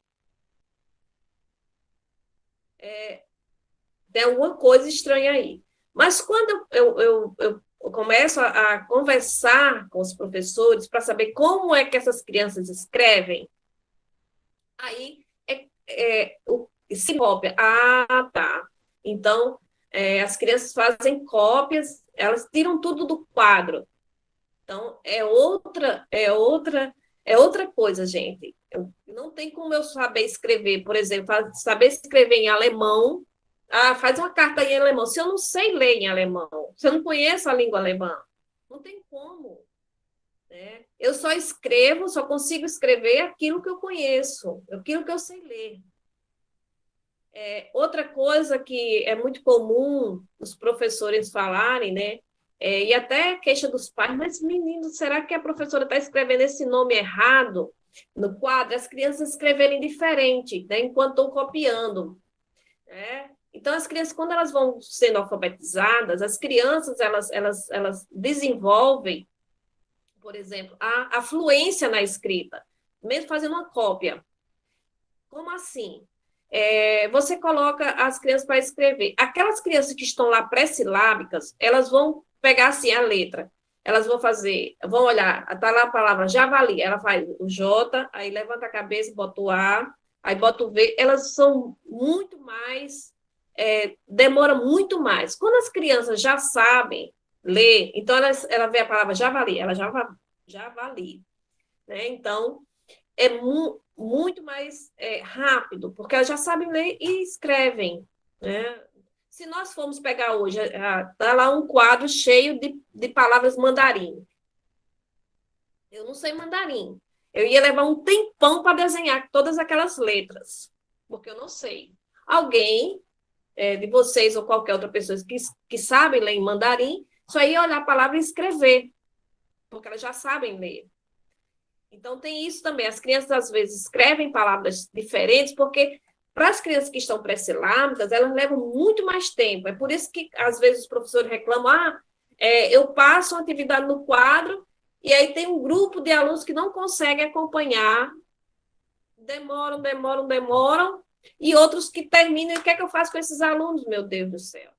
Tem alguma coisa estranha aí. Mas quando eu começo a conversar com os professores para saber como é que essas crianças escrevem, aí se cópia. Tá. Então, as crianças fazem cópias, elas tiram tudo do quadro. Então, é outra coisa, gente. Não tem como eu saber escrever, por exemplo, saber escrever em alemão. Ah, faz uma carta em alemão. Se eu não sei ler em alemão, se eu não conheço a língua alemã, não tem como. Né? Eu só consigo escrever aquilo que eu conheço, aquilo que eu sei ler. Outra coisa que é muito comum os professores falarem, né? E até queixa dos pais, mas menino, será que a professora está escrevendo esse nome errado no quadro? As crianças escreverem diferente, né? Enquanto estão copiando. Né? Então, as crianças, quando elas vão sendo alfabetizadas, as crianças, elas desenvolvem, por exemplo, a fluência na escrita, mesmo fazendo uma cópia. Como assim? Você coloca as crianças para escrever. Aquelas crianças que estão lá pré-silábicas, elas vão pegar assim a letra. Elas vão olhar, está lá a palavra javali, ela faz o J, aí levanta a cabeça, bota o A, aí bota o V. Elas são muito mais, demora muito mais. Quando as crianças já sabem ler, então ela vê a palavra javali, ela javali. Né? Então, é muito mais rápido, porque elas já sabem ler e escrevem. Né? Se nós formos pegar hoje, está lá um quadro cheio de palavras mandarim. Eu não sei mandarim. Eu ia levar um tempão para desenhar todas aquelas letras, porque eu não sei. Alguém de vocês ou qualquer outra pessoa que sabe ler em mandarim, só ia olhar a palavra e escrever, porque elas já sabem ler. Então, tem isso também. As crianças, às vezes, escrevem palavras diferentes, porque para as crianças que estão pré-silábicas, elas levam muito mais tempo. É por isso que, às vezes, os professores reclamam, eu passo uma atividade no quadro, e aí tem um grupo de alunos que não conseguem acompanhar, demoram, e outros que terminam, e o que é que eu faço com esses alunos, meu Deus do céu?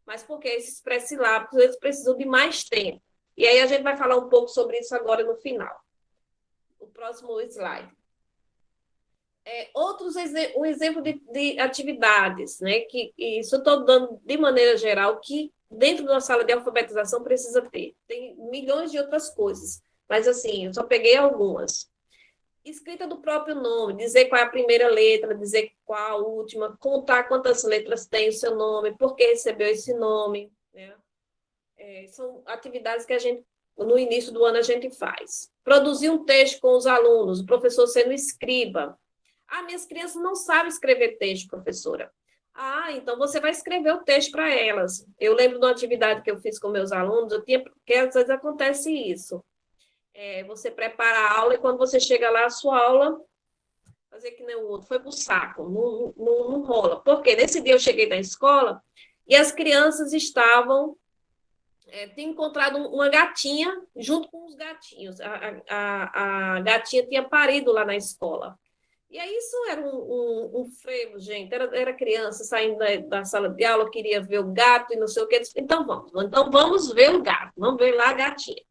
Mas porque esses pré-silábicos, eles precisam de mais tempo. E aí a gente vai falar um pouco sobre isso agora no final. O próximo slide. Um exemplo de atividades, né? Que isso eu estou dando de maneira geral, que dentro da sala de alfabetização precisa ter. Tem milhões de outras coisas, mas assim, eu só peguei algumas. Escrita do próprio nome, dizer qual é a primeira letra, dizer qual a última, contar quantas letras tem o seu nome, por que recebeu esse nome, né? São atividades que no início do ano, a gente faz. Produzir um texto com os alunos, o professor sendo escriba. Minhas crianças não sabem escrever texto, professora. Então você vai escrever o texto para elas. Eu lembro de uma atividade que eu fiz com meus alunos, porque às vezes acontece isso. Você prepara a aula e quando você chega lá, a sua aula, fazer que nem o outro, foi para o saco, não rola. Porque nesse dia eu cheguei da escola e as crianças estavam... tinha encontrado uma gatinha junto com os gatinhos. A gatinha tinha parido lá na escola. E aí isso era um frevo, gente. Era criança saindo da sala de aula, queria ver o gato e não sei o que. Então vamos ver o gato, vamos ver lá a gatinha.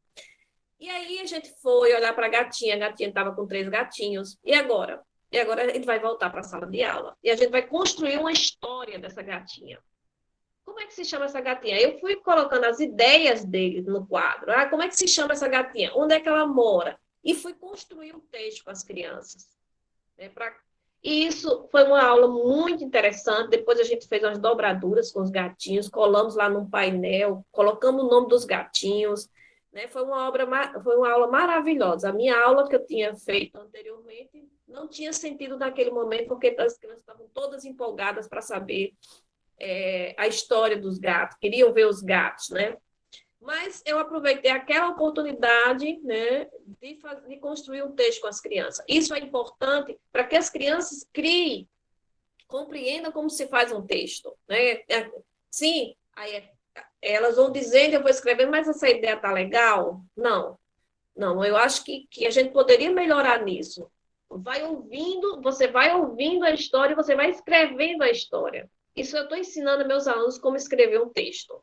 E aí a gente foi olhar para a gatinha estava com 3 gatinhos. E agora? E agora a gente vai voltar para a sala de aula. E a gente vai construir uma história dessa gatinha. Como é que se chama essa gatinha? Eu fui colocando as ideias deles no quadro. Como é que se chama essa gatinha? Onde é que ela mora? E fui construir um texto com as crianças. E isso foi uma aula muito interessante. Depois a gente fez umas dobraduras com os gatinhos, colamos lá num painel, colocamos o nome dos gatinhos. Né? Foi uma aula maravilhosa. A minha aula que eu tinha feito anteriormente não tinha sentido naquele momento, porque as crianças estavam todas empolgadas para saber a história dos gatos, queriam ver os gatos, né? Mas eu aproveitei aquela oportunidade, né, de construir um texto com as crianças. Isso é importante para que as crianças criem, compreendam como se faz um texto, né? Sim, aí elas vão dizendo, eu vou escrever, mas essa ideia tá legal? Não, eu acho que a gente poderia melhorar nisso. Você vai ouvindo a história e você vai escrevendo a história. Isso eu estou ensinando a meus alunos como escrever um texto.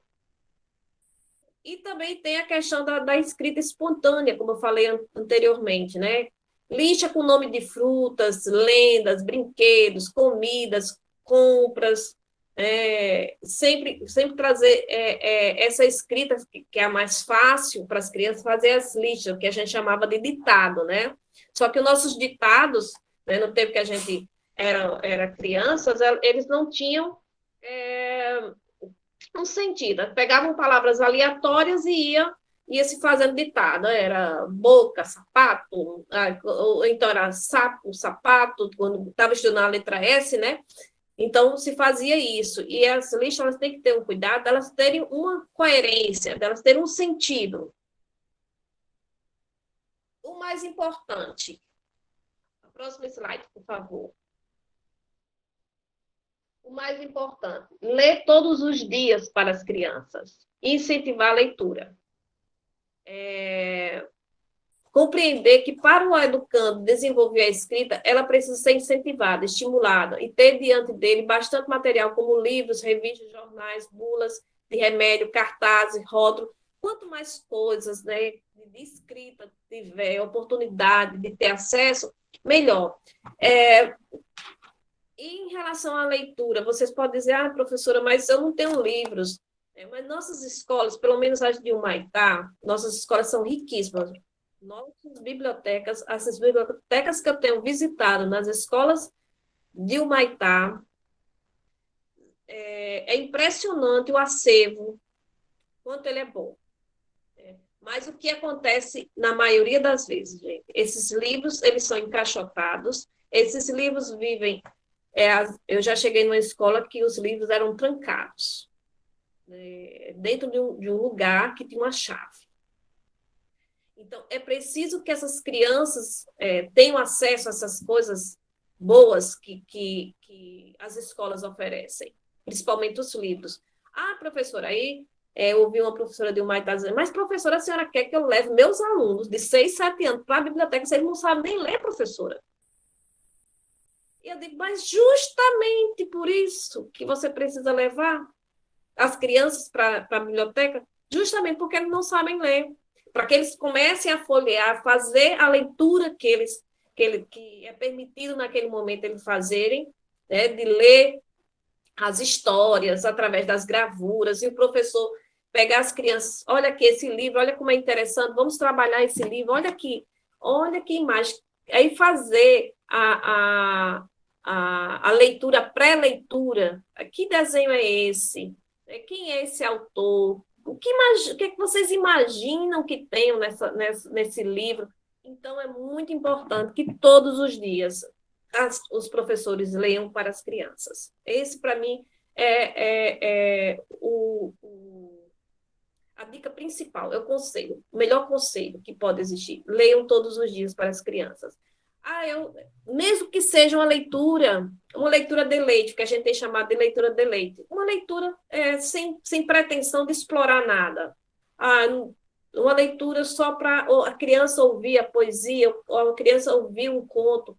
E também tem a questão da escrita espontânea, como eu falei anteriormente, né? Lixa com nome de frutas, lendas, brinquedos, comidas, compras, sempre trazer essa escrita, que é a mais fácil para as crianças, fazer as listas, que a gente chamava de ditado, né? Só que os nossos ditados, né, no tempo que a gente era crianças, eles não tinham um sentido. Pegavam palavras aleatórias e ia se fazendo ditado. Era boca, sapato, ou então era sapo, sapato, quando estava estudando a letra S, né? Então, se fazia isso. E as listas, elas têm que ter um cuidado, elas terem uma coerência, elas terem um sentido. O mais importante, próximo slide, por favor. O mais importante, ler todos os dias para as crianças. Incentivar a leitura. Compreender que para o educando desenvolver a escrita, ela precisa ser incentivada, estimulada, e ter diante dele bastante material, como livros, revistas, jornais, bulas de remédio, cartazes, rótulos. Quanto mais coisas, né, de escrita tiver, oportunidade de ter acesso, melhor. E em relação à leitura, vocês podem dizer, professora, mas eu não tenho livros. Mas nossas escolas, pelo menos as de Humaitá, nossas escolas são riquíssimas. Nossas bibliotecas, essas bibliotecas que eu tenho visitado nas escolas de Humaitá, é impressionante o acervo, quanto ele é bom. Mas o que acontece na maioria das vezes, gente? Esses livros, eles são encaixotados, esses livros vivem... eu já cheguei numa escola que os livros eram trancados, dentro de um lugar que tinha uma chave. Então, é preciso que essas crianças tenham acesso a essas coisas boas que as escolas oferecem, principalmente os livros. Professora, aí eu ouvi uma professora de Humaitá dizendo, mas, professora, a senhora quer que eu leve meus alunos de 6, 7 anos para a biblioteca, vocês não sabem nem ler, professora? E eu digo, mas justamente por isso que você precisa levar as crianças para a biblioteca, justamente porque eles não sabem ler, para que eles comecem a folhear, fazer a leitura que é permitido naquele momento eles fazerem, né, de ler as histórias através das gravuras, e o professor pegar as crianças, olha aqui esse livro, olha como é interessante, vamos trabalhar esse livro, olha que imagem, aí fazer a leitura, pré-leitura, que desenho é esse? Quem é esse autor? O que é que vocês imaginam que tenham nesse livro? Então, é muito importante que todos os dias os professores leiam para as crianças. Esse, para mim, é a dica principal, é o melhor conselho que pode existir. Leiam todos os dias para as crianças. Mesmo que seja uma leitura de leite, que a gente tem chamado de leitura de leite, uma leitura sem pretensão de explorar nada. Uma leitura só para a criança ouvir a poesia, ou a criança ouvir um conto,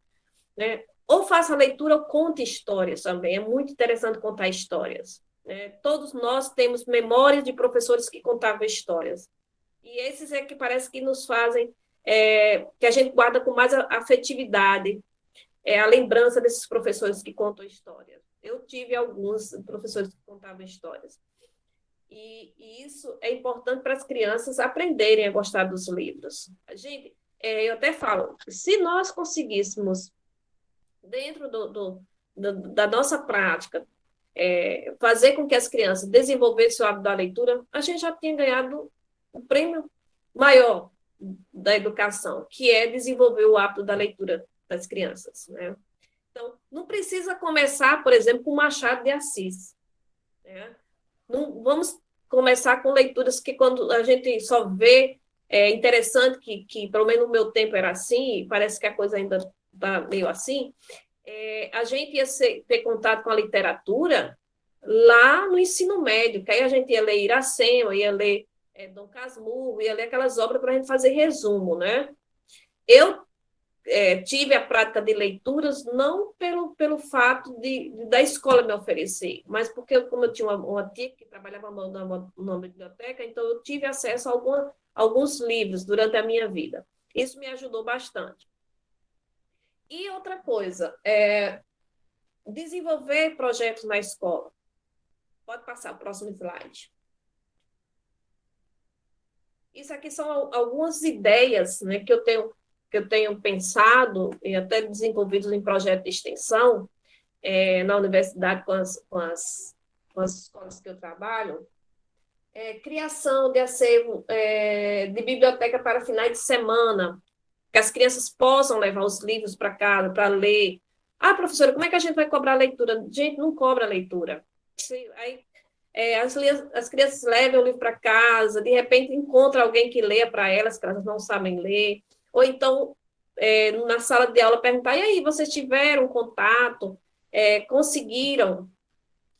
né? Ou faça a leitura ou conte histórias também. É muito interessante contar histórias. Né? Todos nós temos memórias de professores que contavam histórias. E esses que parece que nos fazem, que a gente guarda com mais afetividade, a lembrança desses professores que contam histórias. Eu tive alguns professores que contavam histórias. E isso é importante para as crianças aprenderem a gostar dos livros. Gente, eu até falo, se nós conseguíssemos, dentro da nossa prática, fazer com que as crianças desenvolvessem o hábito da leitura, a gente já tinha ganhado um prêmio maior da educação, que é desenvolver o hábito da leitura das crianças, né? Então, não precisa começar, por exemplo, com Machado de Assis, né? Não, vamos começar com leituras que, quando a gente só vê, é interessante que pelo menos no meu tempo era assim, parece que a coisa ainda está meio assim, a gente ia ter contato com a literatura lá no ensino médio, que aí a gente ia ler Iracema, ia ler Dom Casmurro, ia ler aquelas obras para a gente fazer resumo, né? Eu tive a prática de leituras não pelo fato da escola me oferecer, mas porque, como eu tinha uma tia que trabalhava numa biblioteca, então eu tive acesso a alguns livros durante a minha vida. Isso me ajudou bastante. E outra coisa, desenvolver projetos na escola. Pode passar o próximo slide. Isso aqui são algumas ideias, né, que eu tenho pensado e até desenvolvido em projeto de extensão na universidade com as escolas que eu trabalho. Criação de acervo de biblioteca para finais de semana, que as crianças possam levar os livros para casa para ler. Ah, professora, como é que a gente vai cobrar a leitura? Gente, não cobra a leitura. Aí, as crianças levam o livro para casa, de repente encontra alguém que leia para elas, que elas não sabem ler, ou então, na sala de aula, perguntar, e aí, vocês tiveram contato, conseguiram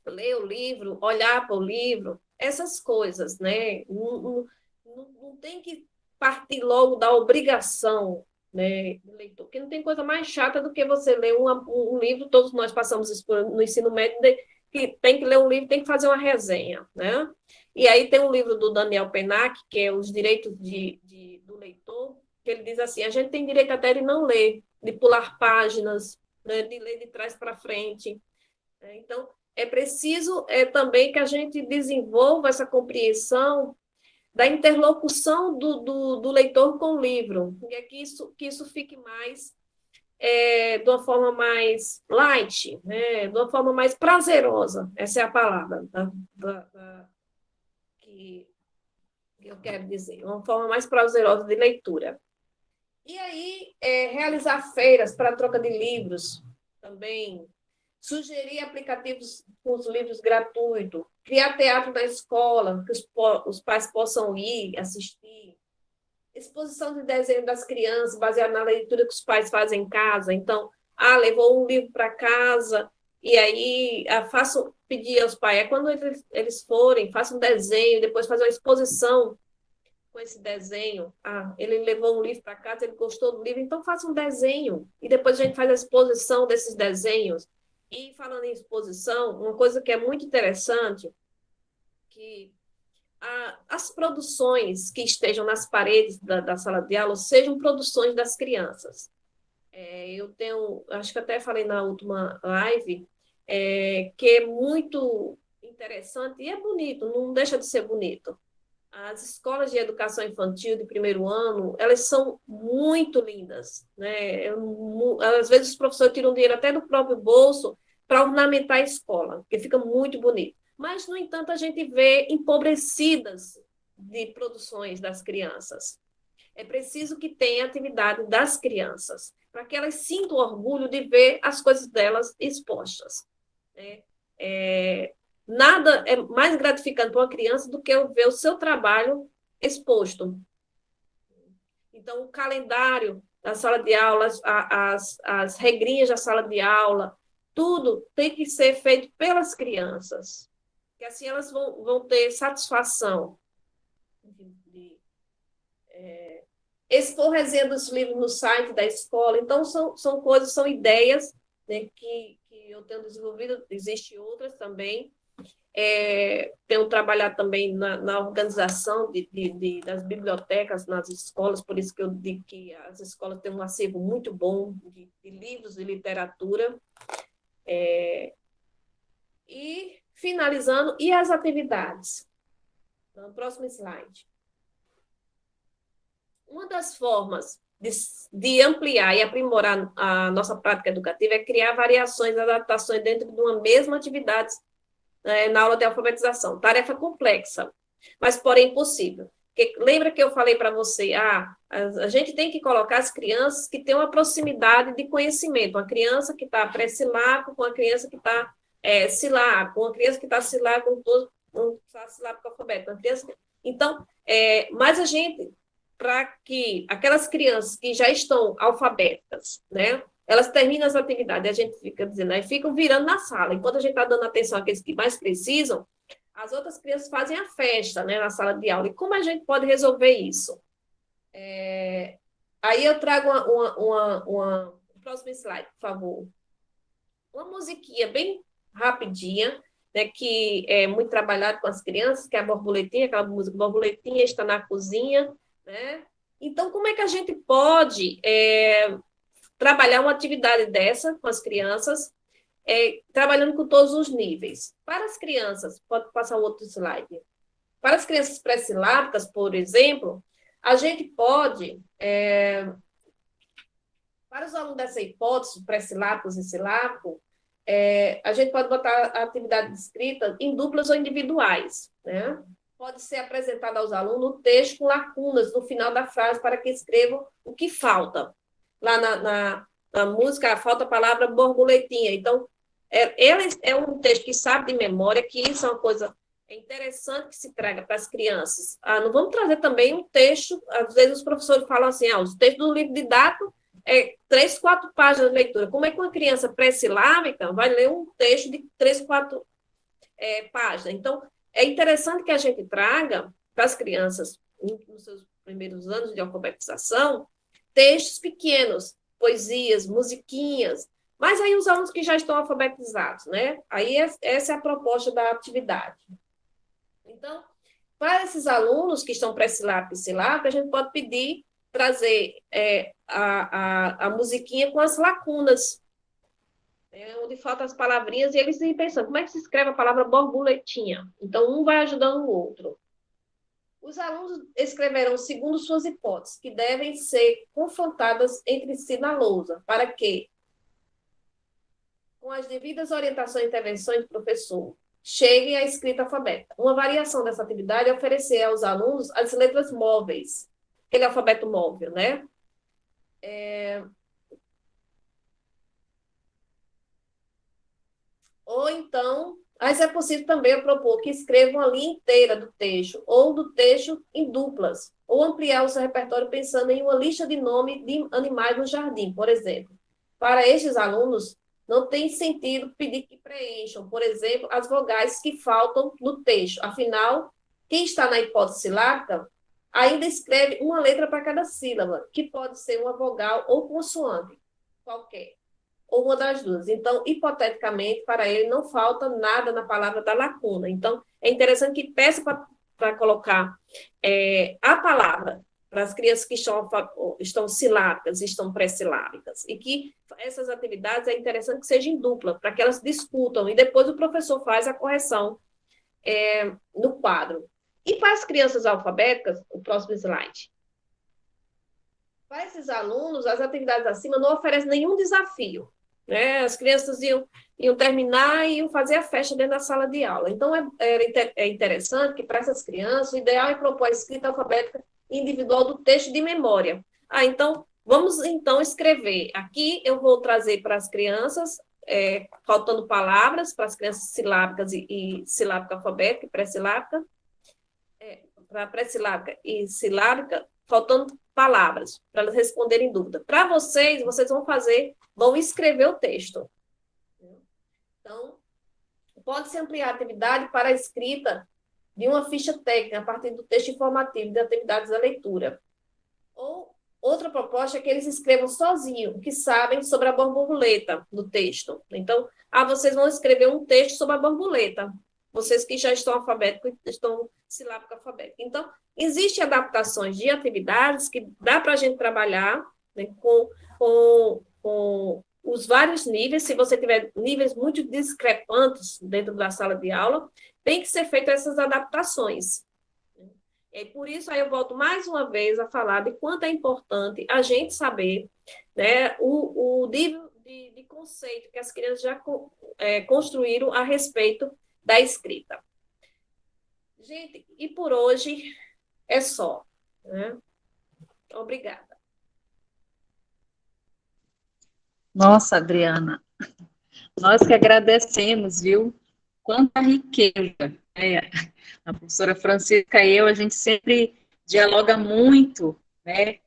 ler o livro, olhar para o livro, essas coisas, né? Não tem que partir logo da obrigação, né, do leitor, porque não tem coisa mais chata do que você ler um livro, todos nós passamos isso no ensino médio, que tem que ler um livro, tem que fazer uma resenha, né? E aí tem um livro do Daniel Pennac, que é Os Direitos do Leitor, que ele diz assim, a gente tem direito até de não ler, de pular páginas, né, de ler de trás para frente, né? Então, é preciso também que a gente desenvolva essa compreensão da interlocução do leitor com o livro, e é que isso fique mais, de uma forma mais light, né? De uma forma mais prazerosa, essa é a palavra que eu quero dizer, uma forma mais prazerosa de leitura. E aí, realizar feiras para troca de livros também, sugerir aplicativos com os livros gratuitos, criar teatro na escola, que os pais possam ir assistir, exposição de desenho das crianças, baseado na leitura que os pais fazem em casa. Então, levou um livro para casa, e aí pedir aos pais, quando eles forem, façam um desenho, depois fazer uma exposição com esse desenho. Ele levou um livro para casa, ele gostou do livro, então faça um desenho, e depois a gente faz a exposição desses desenhos. E falando em exposição, uma coisa que é muito interessante, que as produções que estejam nas paredes da sala de aula sejam produções das crianças. Acho que até falei na última live, que é muito interessante e é bonito, não deixa de ser bonito. As escolas de educação infantil de primeiro ano, elas são muito lindas, né? Às vezes os professores tiram dinheiro até do próprio bolso para ornamentar a escola, porque fica muito bonito. Mas, no entanto, a gente vê empobrecidas de produções das crianças. É preciso que tenha atividade das crianças, para que elas sintam orgulho de ver as coisas delas expostas, né? Nada é mais gratificante para uma criança do que ver o seu trabalho exposto. Então, o calendário da sala de aula, as regrinhas da sala de aula, tudo tem que ser feito pelas crianças, que assim elas vão ter satisfação de expor resenha dos livros no site da escola. Então, são coisas, são ideias, né, que eu tenho desenvolvido, existem outras também. Tenho trabalhado também na organização das bibliotecas nas escolas, por isso que eu digo que as escolas têm um acervo muito bom de livros e literatura. E, finalizando, e as atividades? No próximo slide. Uma das formas de ampliar e aprimorar a nossa prática educativa é criar variações, adaptações dentro de uma mesma atividade na aula de alfabetização. Tarefa complexa, mas porém possível. Porque, lembra que eu falei para você, a gente tem que colocar as crianças que têm uma proximidade de conhecimento, uma criança que está pré-silábico com a criança que está silábico, uma criança que está silábico com todo, não está silábico alfabeto, uma criança... Então, mas a gente, para que aquelas crianças que já estão alfabetas, né, elas terminam as atividades, a gente fica dizendo, aí ficam virando na sala, enquanto a gente está dando atenção àqueles que mais precisam, as outras crianças fazem a festa, né, na sala de aula. E como a gente pode resolver isso? Aí eu trago uma próximo slide, por favor. Uma musiquinha bem rapidinha, né, que é muito trabalhado com as crianças, que é a borboletinha, aquela música borboletinha está na cozinha, né? Então, como é que a gente pode trabalhar uma atividade dessa com as crianças trabalhando com todos os níveis. Para as crianças, pode passar o outro slide. Para as crianças pré-silábicas, por exemplo, a gente pode, para os alunos dessa hipótese, pré-silábicos e silábico, a gente pode botar a atividade de escrita em duplas ou individuais, né? Pode ser apresentado aos alunos um texto com lacunas no final da frase para que escrevam o que falta. Lá na música, falta a palavra borboletinha. Então, é um texto que sabe de memória, que isso é uma coisa interessante que se traga para as crianças. Não vamos trazer também um texto, às vezes os professores falam assim, os textos do livro didático 3, 4 páginas de leitura. Como é que uma criança pré-silábica vai ler um texto de 3, 4 páginas? Então, é interessante que a gente traga para as crianças, nos seus primeiros anos de alfabetização, textos pequenos, poesias, musiquinhas, mas aí os alunos que já estão alfabetizados, né? Aí essa é a proposta da atividade. Então, para esses alunos que estão pré-silábico e silábico, a gente pode pedir, trazer a musiquinha com as lacunas, onde faltam as palavrinhas, e eles vêm pensando, como é que se escreve a palavra borboletinha? Então, um vai ajudando o outro. Os alunos escreverão segundo suas hipóteses, que devem ser confrontadas entre si na lousa, para que, com as devidas orientações e intervenções do professor, cheguem à escrita alfabética. Uma variação dessa atividade é oferecer aos alunos as letras móveis, aquele alfabeto móvel, né? Ou então, mas é possível também eu propor que escrevam a linha inteira do texto, ou do texto em duplas, ou ampliar o seu repertório pensando em uma lista de nomes de animais no jardim, por exemplo. Para estes alunos, não tem sentido pedir que preencham, por exemplo, as vogais que faltam no texto. Afinal, quem está na hipótese silábica ainda escreve uma letra para cada sílaba, que pode ser uma vogal ou consoante, qualquer, ou uma das duas. Então, hipoteticamente, para ele não falta nada na palavra da lacuna. Então, é interessante que peça para colocar a palavra para as crianças que estão silábicas, estão pré-silábicas, e que essas atividades é interessante que sejam em dupla, para que elas discutam, e depois o professor faz a correção no quadro. E para as crianças alfabéticas, o próximo slide. Para esses alunos, as atividades acima não oferecem nenhum desafio, né? As crianças iam terminar e iam fazer a festa dentro da sala de aula. Então, é interessante que para essas crianças, o ideal é propor a escrita alfabética individual do texto de memória. Então, vamos então escrever. Aqui eu vou trazer para as crianças, faltando palavras, para as crianças silábicas e silábica alfabética, pré-silábica, para pré-silábica e silábica, faltando palavras, para elas responderem dúvida. Para vocês vão escrever o texto. Então, pode-se ampliar a atividade para a escrita de uma ficha técnica a partir do texto informativo de atividades da leitura. Ou outra proposta é que eles escrevam sozinhos o que sabem sobre a borboleta no texto. Então, vocês vão escrever um texto sobre a borboleta. Vocês que já estão alfabéticos, estão silábico alfabético. Então, existem adaptações de atividades que dá para a gente trabalhar, né, com os vários níveis. Se você tiver níveis muito discrepantes dentro da sala de aula, tem que ser feitas essas adaptações. E por isso, aí eu volto mais uma vez a falar de quanto é importante a gente saber, né, o nível de conceito que as crianças já construíram a respeito da escrita. Gente, e por hoje é só, né? Obrigada. Nossa, Adriana, nós que agradecemos, viu? Quanta riqueza, né? A professora Francisca e eu, a gente sempre dialoga muito, né,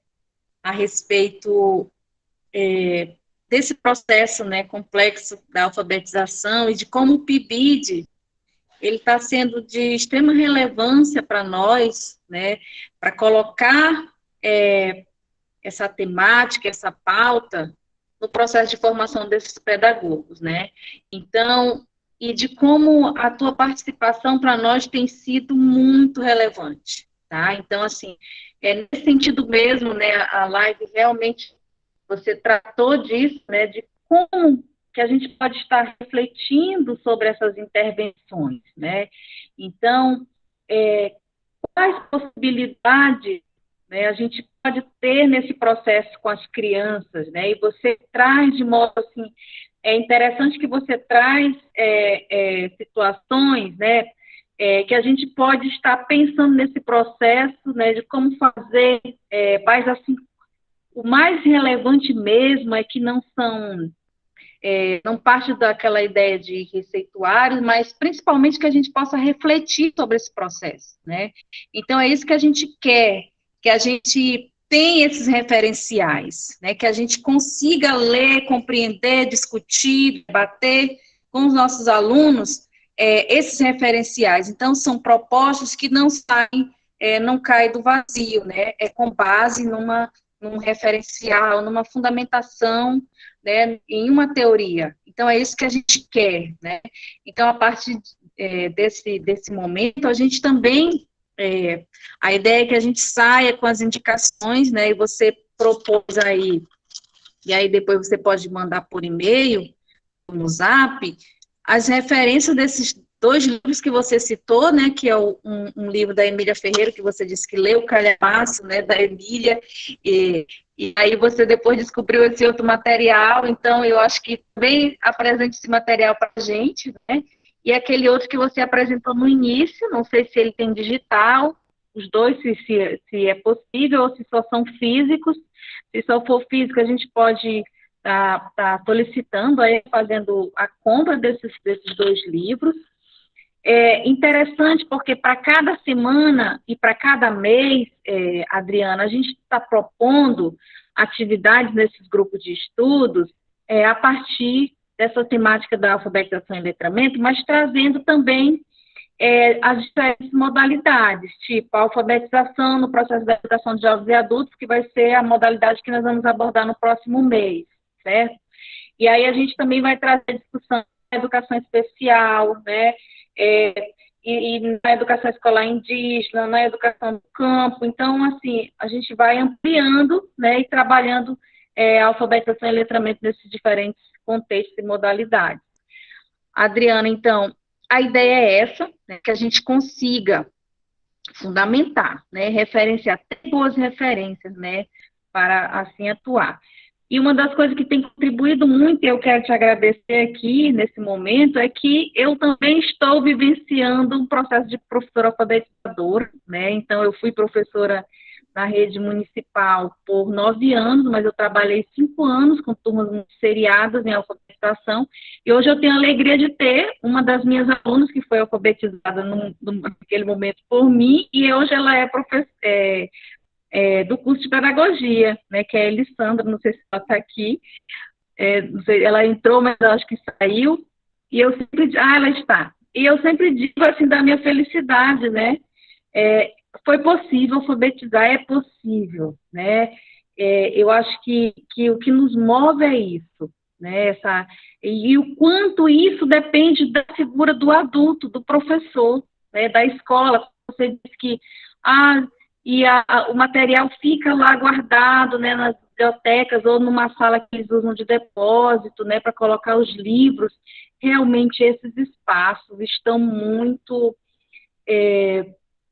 a respeito desse processo, né, complexo da alfabetização e de como o PIBID ele está sendo de extrema relevância para nós, né, para colocar essa temática, essa pauta no processo de formação desses pedagogos, né. Então, e de como a tua participação para nós tem sido muito relevante, tá? Então, assim, nesse sentido mesmo, né, a live realmente, você tratou disso, né, de como que a gente pode estar refletindo sobre essas intervenções, né? Então, quais possibilidades, né, a gente pode ter nesse processo com as crianças, né? E você traz de modo assim, é interessante que você traz situações, né, que a gente pode estar pensando nesse processo, né, de como fazer, mas assim, o mais relevante mesmo é que não são, não parte daquela ideia de receituários, mas principalmente que a gente possa refletir sobre esse processo, né? Então, é isso que a gente quer, que a gente tenha esses referenciais, né? Que a gente consiga ler, compreender, discutir, debater com os nossos alunos esses referenciais. Então, são propostas que não saem, não caem do vazio, né? É com base num referencial, numa fundamentação, né, em uma teoria. Então, é isso que a gente quer, né? Então, a partir desse momento, a gente também, a ideia é que a gente saia com as indicações, né, e você propôs aí, e aí depois você pode mandar por e-mail, no Zap, as referências desses 2 livros que você citou, né, que é um livro da Emília Ferreira, que você disse que leu, o Calhamaço, né, da Emília, e aí você depois descobriu esse outro material, então eu acho que também apresente esse material para a gente, né, e aquele outro que você apresentou no início, não sei se ele tem digital, os dois, se é possível, ou se só são físicos. Se só for físico, a gente pode tá solicitando, aí, fazendo a compra desses 2 livros. É interessante porque para cada semana e para cada mês, Adriana, a gente está propondo atividades nesses grupos de estudos a partir dessa temática da alfabetização e letramento, mas trazendo também as diferentes modalidades, tipo a alfabetização no processo da educação de jovens e adultos, que vai ser a modalidade que nós vamos abordar no próximo mês, certo? E aí a gente também vai trazer discussão da educação especial, né, e na educação escolar indígena, na educação do campo. Então, assim, a gente vai ampliando, né, e trabalhando a alfabetização e letramento nesses diferentes contextos e modalidades. Adriana, então, a ideia é essa, né, que a gente consiga fundamentar, né, referenciar, ter boas referências, né, para assim atuar. E uma das coisas que tem contribuído muito, e eu quero te agradecer aqui nesse momento, é que eu também estou vivenciando um processo de professora alfabetizadora, né? Então, eu fui professora na rede municipal por 9 anos, mas eu trabalhei 5 anos com turmas muito seriadas em alfabetização, e hoje eu tenho a alegria de ter uma das minhas alunas que foi alfabetizada naquele momento por mim, e hoje ela é professora, do curso de pedagogia, né, que é a Elissandra, não sei se ela está aqui, não sei, ela entrou, mas eu acho que saiu, e eu sempre digo, ela está, e eu sempre digo, assim, da minha felicidade, né, foi possível alfabetizar, é possível, né, eu acho que o que nos move é isso, né, e o quanto isso depende da figura do adulto, do professor, né, da escola. Você disse que e o material fica lá guardado, né, nas bibliotecas ou numa sala que eles usam de depósito, né, para colocar os livros. Realmente esses espaços estão muito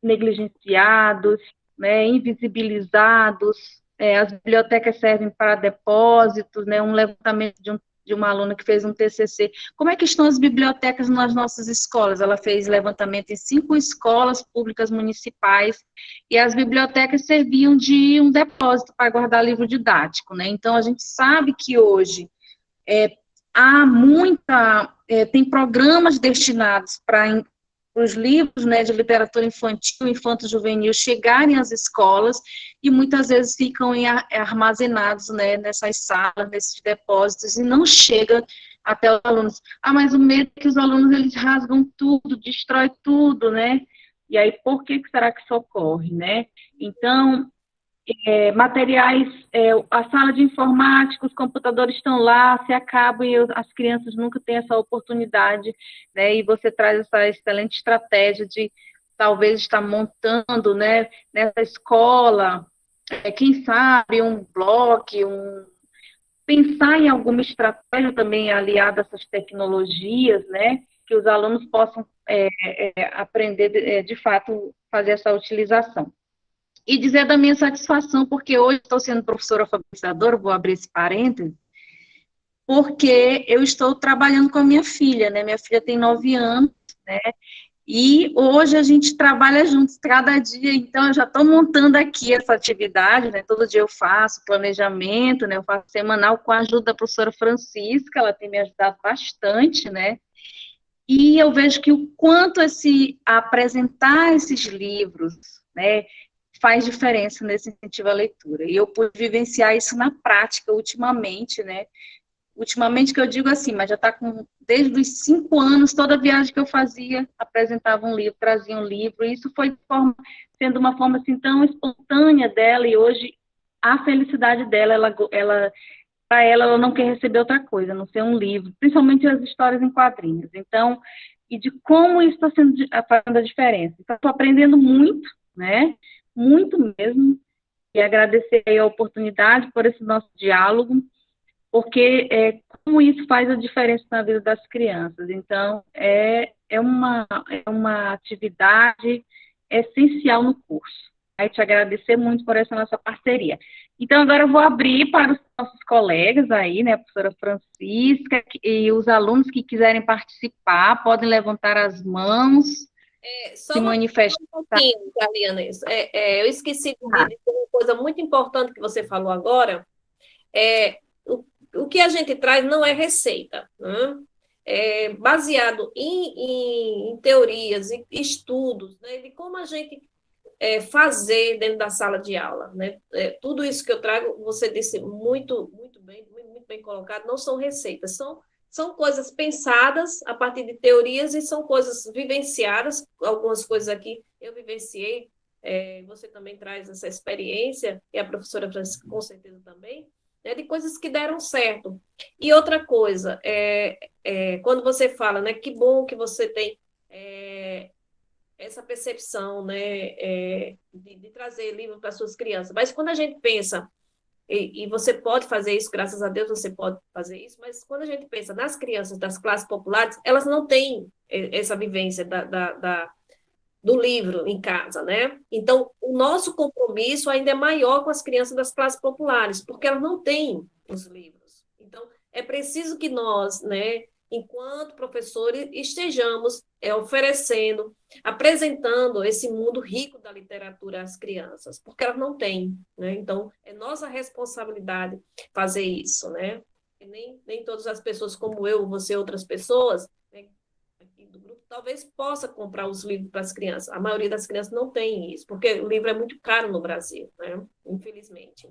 negligenciados, né, invisibilizados. As bibliotecas servem para depósitos, né, um levantamento de uma aluna que fez um TCC. Como é que estão as bibliotecas nas nossas escolas? Ela fez levantamento em 5 escolas públicas municipais, e as bibliotecas serviam de um depósito para guardar livro didático, né? Então, a gente sabe que hoje há tem programas destinados para os livros, né, de literatura infantil, infanto-juvenil chegarem às escolas, e muitas vezes ficam armazenados, né, nessas salas, nesses depósitos, e não chega até os alunos. Mas o medo é que os alunos, eles rasgam tudo, destrói tudo, né? E aí, por que será que isso ocorre, né? Então, materiais, a sala de informática, os computadores estão lá, se acabam e as crianças nunca têm essa oportunidade, né, e você traz essa excelente estratégia de talvez estar montando, né, nessa escola, quem sabe um blog, pensar em alguma estratégia também aliada a essas tecnologias, né, que os alunos possam aprender, de fato, fazer essa utilização. E dizer da minha satisfação, porque hoje estou sendo professora alfabetizadora, vou abrir esse parênteses, porque eu estou trabalhando com a minha filha, né, minha filha tem 9 anos, né, e hoje a gente trabalha juntos cada dia, então eu já estou montando aqui essa atividade, né, todo dia eu faço planejamento, né, eu faço semanal com a ajuda da professora Francisca, ela tem me ajudado bastante, né, e eu vejo que o quanto apresentar esses livros, né, faz diferença nesse incentivo à leitura, e eu pude vivenciar isso na prática ultimamente, né, ultimamente que eu digo assim, mas já está desde os 5 anos, toda viagem que eu fazia, apresentava um livro, trazia um livro, e isso foi sendo uma forma assim tão espontânea dela, e hoje a felicidade dela, para ela não quer receber outra coisa, a não ser um livro, principalmente as histórias em quadrinhos. Então, e de como isso está fazendo a diferença. Então, estou aprendendo muito, né? Muito mesmo, e agradecer a oportunidade por esse nosso diálogo, porque como isso faz a diferença na vida das crianças. Então, é uma atividade essencial no curso. Aí te agradecer muito por essa nossa parceria. Então, agora eu vou abrir para os nossos colegas aí, né, a professora Francisca, e os alunos que quiserem participar, podem levantar as mãos, Só se manifestar. Um pouquinho, Juliana, isso. Eu esqueci de dizer uma coisa muito importante que você falou agora. O que a gente traz não é receita, né? É baseado em teorias, em estudos, né, de como a gente fazer dentro da sala de aula, né? Tudo isso que eu trago, você disse muito bem colocado, não são receitas, são coisas pensadas a partir de teorias e são coisas vivenciadas, algumas coisas aqui eu vivenciei, você também traz essa experiência, e a professora Francisca com certeza também, né, de coisas que deram certo. E outra coisa, quando você fala, né, que bom que você tem essa percepção, né, de trazer livro para suas crianças, mas quando a gente pensa, e você pode fazer isso, graças a Deus você pode fazer isso, mas quando a gente pensa nas crianças das classes populares, elas não têm essa vivência do livro em casa, né? Então, o nosso compromisso ainda é maior com as crianças das classes populares, porque elas não têm os livros. Então, é preciso que nós, né, enquanto professores, estejamos oferecendo, apresentando esse mundo rico da literatura às crianças, porque elas não têm, né? Então, é nossa responsabilidade fazer isso, né? E nem todas as pessoas como eu, você, outras pessoas, né, aqui do grupo, talvez possa comprar os livros para as crianças. A maioria das crianças não tem isso, porque o livro é muito caro no Brasil, né? Infelizmente.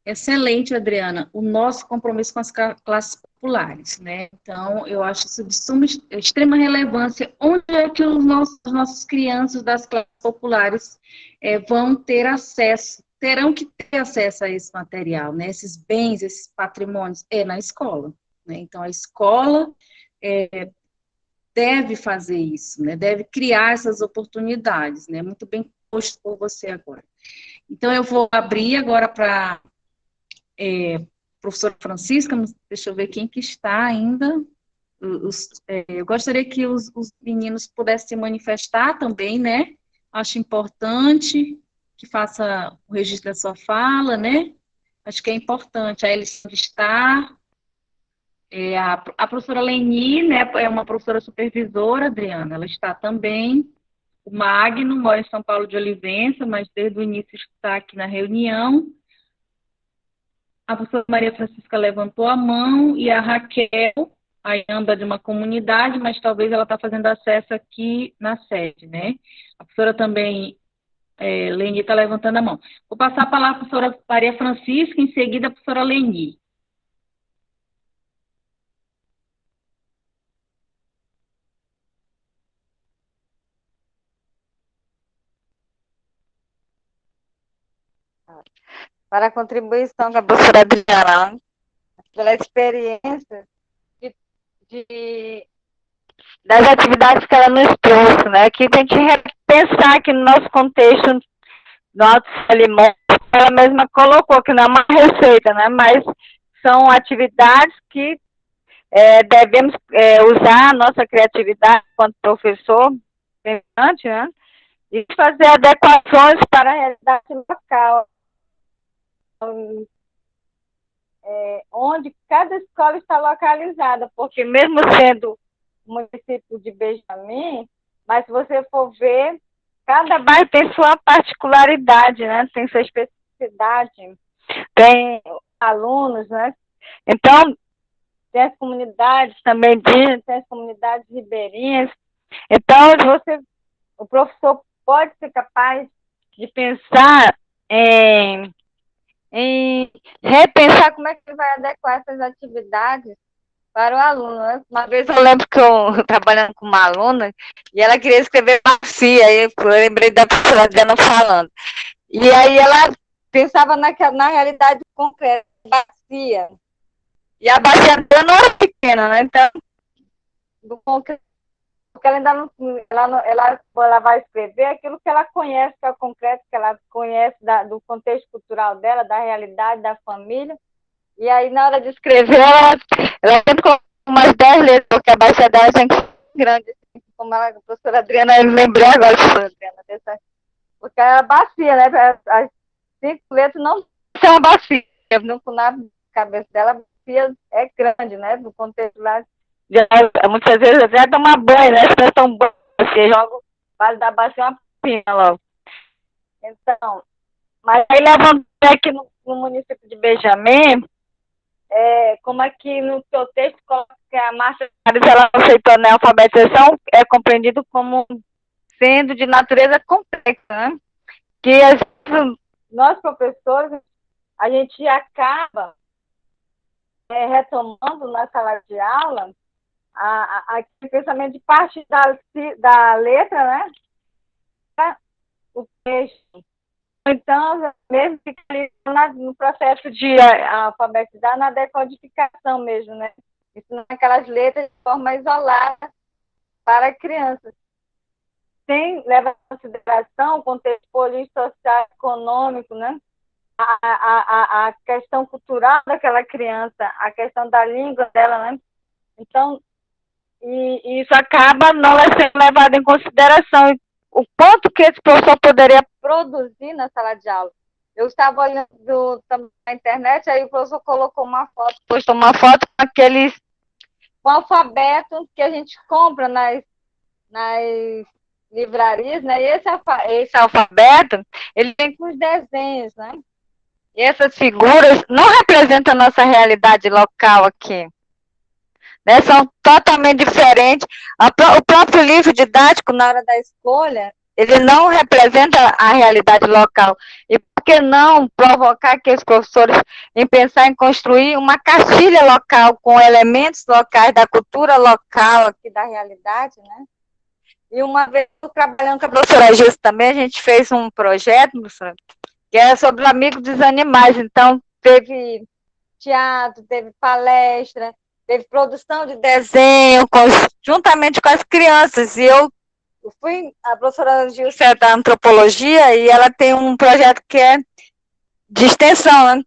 Excelente, Adriana. O nosso compromisso com as classes populares, né? Então, eu acho isso de extrema relevância. Onde é que os nossos crianças das classes populares vão ter acesso, terão que ter acesso a esse material, né? Esses bens, esses patrimônios, na escola, né? Então, a escola deve fazer isso, né? Deve criar essas oportunidades, né? Muito bem posto por você agora. Então, eu vou abrir agora para professora Francisca, deixa eu ver quem que está ainda. Eu gostaria que os meninos pudessem se manifestar também, né? Acho importante que faça o registro da sua fala, né? Acho que é importante. A eles está. A professora Leni, né, é uma professora supervisora, Adriana, ela está também. O Magno mora em São Paulo de Olivença, mas desde o início está aqui na reunião. A professora Maria Francisca levantou a mão e a Raquel, aí anda de uma comunidade, mas talvez ela está fazendo acesso aqui na sede, né? A professora também, Leni, está levantando a mão. Vou passar a palavra à professora Maria Francisca, em seguida a professora Leni. Para a contribuição com a professora Adriana, pela experiência das atividades que ela nos trouxe, né? Que a gente repensar que no nosso contexto, no Alto Salimão, ela mesma colocou, que não é uma receita, né? Mas são atividades que devemos usar a nossa criatividade enquanto professor, pensante, né? E fazer adequações para a realidade local, onde cada escola está localizada, porque mesmo sendo o município de Benjamin, mas se você for ver, cada bairro tem sua particularidade, né? Tem sua especificidade, tem alunos, né? Então, tem as comunidades também indígenas, tem as comunidades ribeirinhas. Então, o professor pode ser capaz de pensar em repensar como é que ele vai adequar essas atividades para o aluno, né? Uma vez eu lembro que eu trabalhando com uma aluna e ela queria escrever bacia, aí eu lembrei da professora Adriana falando. E aí ela pensava na realidade concreta, bacia. E a bacia dela não era pequena, né? Então, porque ela ainda não, ela vai escrever aquilo que ela conhece, que é o concreto, que ela conhece do contexto cultural dela, da realidade, da família. E aí, na hora de escrever, ela sempre colocou umas 10 letras, porque a bacia dela tem que ser grande, assim, como a professora Adriana, eu lembrei agora, professora Adriana, porque é a bacia, né? As 5 letras não são uma bacia, na cabeça dela, a bacia é grande, né? Do contexto lá. Muitas vezes até tomar banho, né? As pessoas tomam banho, você joga o vale da bacia uma piscina logo. Então, mas aí levando aqui no município de Benjamin, como aqui no seu texto coloca que a Márcia ela aceitou a alfabetização, é compreendido como sendo de natureza complexa, né? Que nós professores, a gente acaba retomando na sala de aula aquele pensamento de parte da letra, né? O texto. Então, mesmo fica ali no processo de alfabetizar, na decodificação mesmo, né? Ensinando aquelas letras de forma isolada para crianças. Leva em consideração o contexto político, social, econômico, né? A questão cultural daquela criança, a questão da língua dela, né? Então, e isso acaba não sendo levado em consideração. O quanto que esse professor poderia produzir na sala de aula. Eu estava olhando também na internet, aí o professor colocou postou uma foto com alfabeto que a gente compra nas livrarias, né? E esse alfabeto, ele vem com os desenhos, né? E essas figuras não representam a nossa realidade local aqui. Né, são totalmente diferentes. O próprio livro didático, na hora da escolha, ele não representa a realidade local. E por que não provocar aqueles professores em pensar em construir uma cartilha local, com elementos locais, da cultura local, aqui da realidade, né? E uma vez, trabalhando com a professora Gilson também, a gente fez um projeto, professora, que era sobre o amigo dos animais. Então, teve teatro, teve palestra, teve produção de desenho, juntamente com as crianças. E eu fui, a professora Gilson é da antropologia, e ela tem um projeto que é de extensão, né,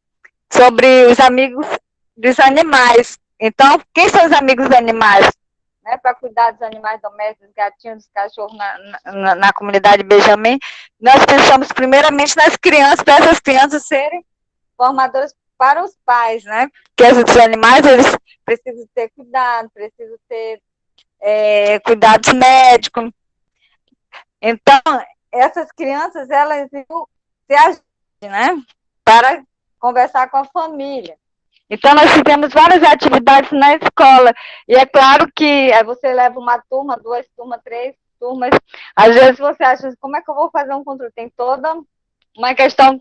sobre os amigos dos animais. Então, quem são os amigos dos animais? Né, para cuidar dos animais domésticos, dos gatinhos, dos cachorros na comunidade Benjamin, nós pensamos primeiramente nas crianças, para essas crianças serem formadoras para os pais, né? Porque esses animais, eles precisam ter cuidado, precisam ter cuidados médicos. Então, essas crianças, elas iam se agir, né? Para conversar com a família. Então, nós fizemos várias atividades na escola. E é claro que aí você leva uma turma, 2 turmas, 3 turmas. Às vezes você acha, como é que eu vou fazer um controle? Tem toda uma questão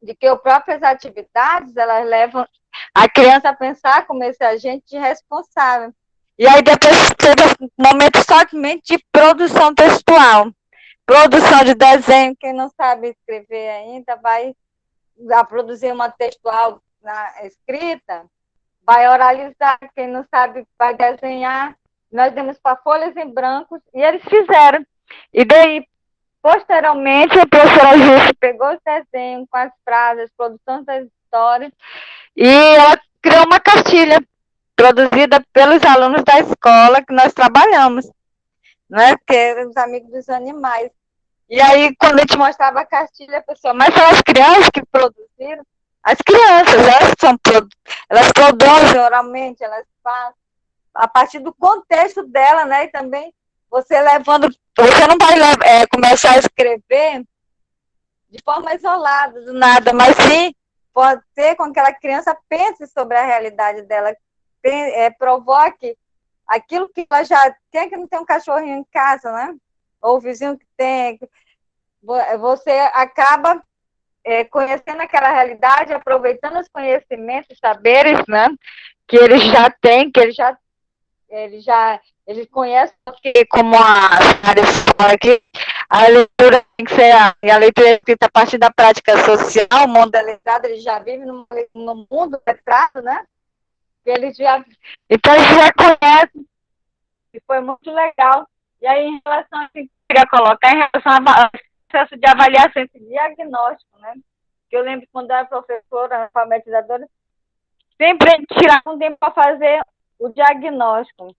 de que as próprias atividades, elas levam a criança a pensar como esse agente responsável. E aí depois teve um momento somente de produção textual. Produção de desenho, quem não sabe escrever ainda vai produzir uma textual na escrita, vai oralizar, quem não sabe vai desenhar. Nós demos para folhas em brancos e eles fizeram. E daí, Posteriormente, a professora Júcia pegou os desenhos com as frases, produção das histórias, e ela criou uma cartilha produzida pelos alunos da escola que nós trabalhamos, né? Que eram os amigos dos animais. E aí, quando a gente mostrava a cartilha, a pessoa, mas são as crianças que produziram? As crianças, elas produzem oralmente, elas fazem, a partir do contexto dela, né? E também você não vai começar a escrever de forma isolada, do nada, mas sim pode ser com que aquela criança pense sobre a realidade dela, provoque aquilo que ela já tem, que não tem um cachorrinho em casa, né? Ou o vizinho que tem. Você acaba conhecendo aquela realidade, aproveitando os conhecimentos, saberes, né? Que ele já tem, que ele conhece, porque como a área fala que a leitura tem que ser a leitura é escrita a partir da prática social, o mundo é letrado, ele já vive no mundo letrado, né? Então ele já conhece, e foi muito legal. E aí, em relação a que eu queria colocar, em relação ao processo de avaliação e diagnóstico, né? Que eu lembro quando eu era professora, alfabetizadora, sempre a gente tirava um tempo para fazer o diagnóstico.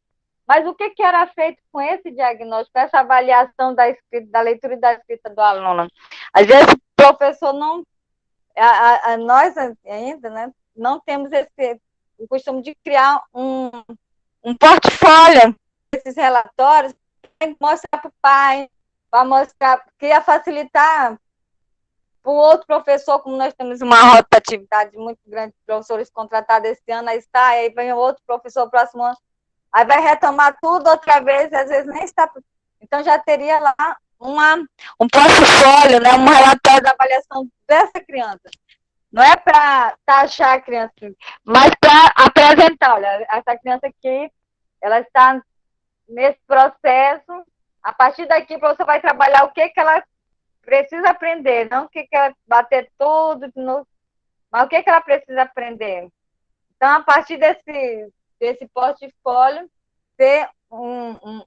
Mas o que era feito com esse diagnóstico, essa avaliação da leitura e da escrita do aluno? Às vezes o professor não, nós ainda, né, não temos o costume de criar um portfólio desses relatórios para mostrar para o pai, para mostrar, que ia facilitar para o outro professor, como nós temos uma rotatividade muito grande de professores contratados esse ano, aí vem outro professor próximo ano, aí vai retomar tudo outra vez, às vezes nem está. Então já teria lá um portfólio, né, um relatório da avaliação dessa criança. Não é para taxar a criança, mas para apresentar, olha, essa criança aqui, ela está nesse processo, a partir daqui você vai trabalhar o que ela precisa aprender, não o que ela bater tudo de novo, mas o que ela precisa aprender. Então, a partir desse portfólio, ter um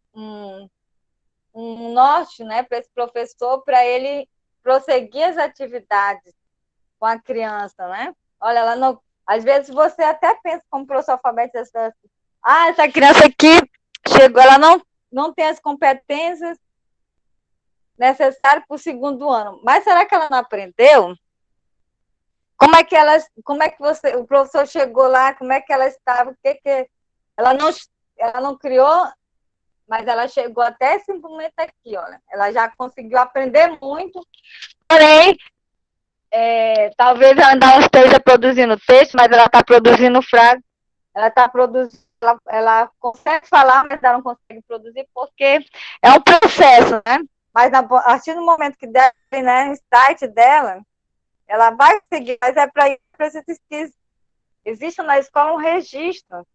norte, né, para esse professor, para ele prosseguir as atividades com a criança, né? Olha, ela não, às vezes você até pensa como professor alfabetizador, essa criança aqui chegou, ela não tem as competências necessárias para o segundo ano, mas será que ela não aprendeu? Como é que o professor chegou lá, como é que ela estava, ela não criou, mas ela chegou até esse momento aqui, olha, ela já conseguiu aprender muito, porém, talvez ela ainda não esteja produzindo texto, mas ela está produzindo frase, ela consegue falar, mas ela não consegue produzir, porque é um processo, né? Mas a partir do momento que der, né, insight dela, ela vai seguir, mas é para isso que existe na escola um registro,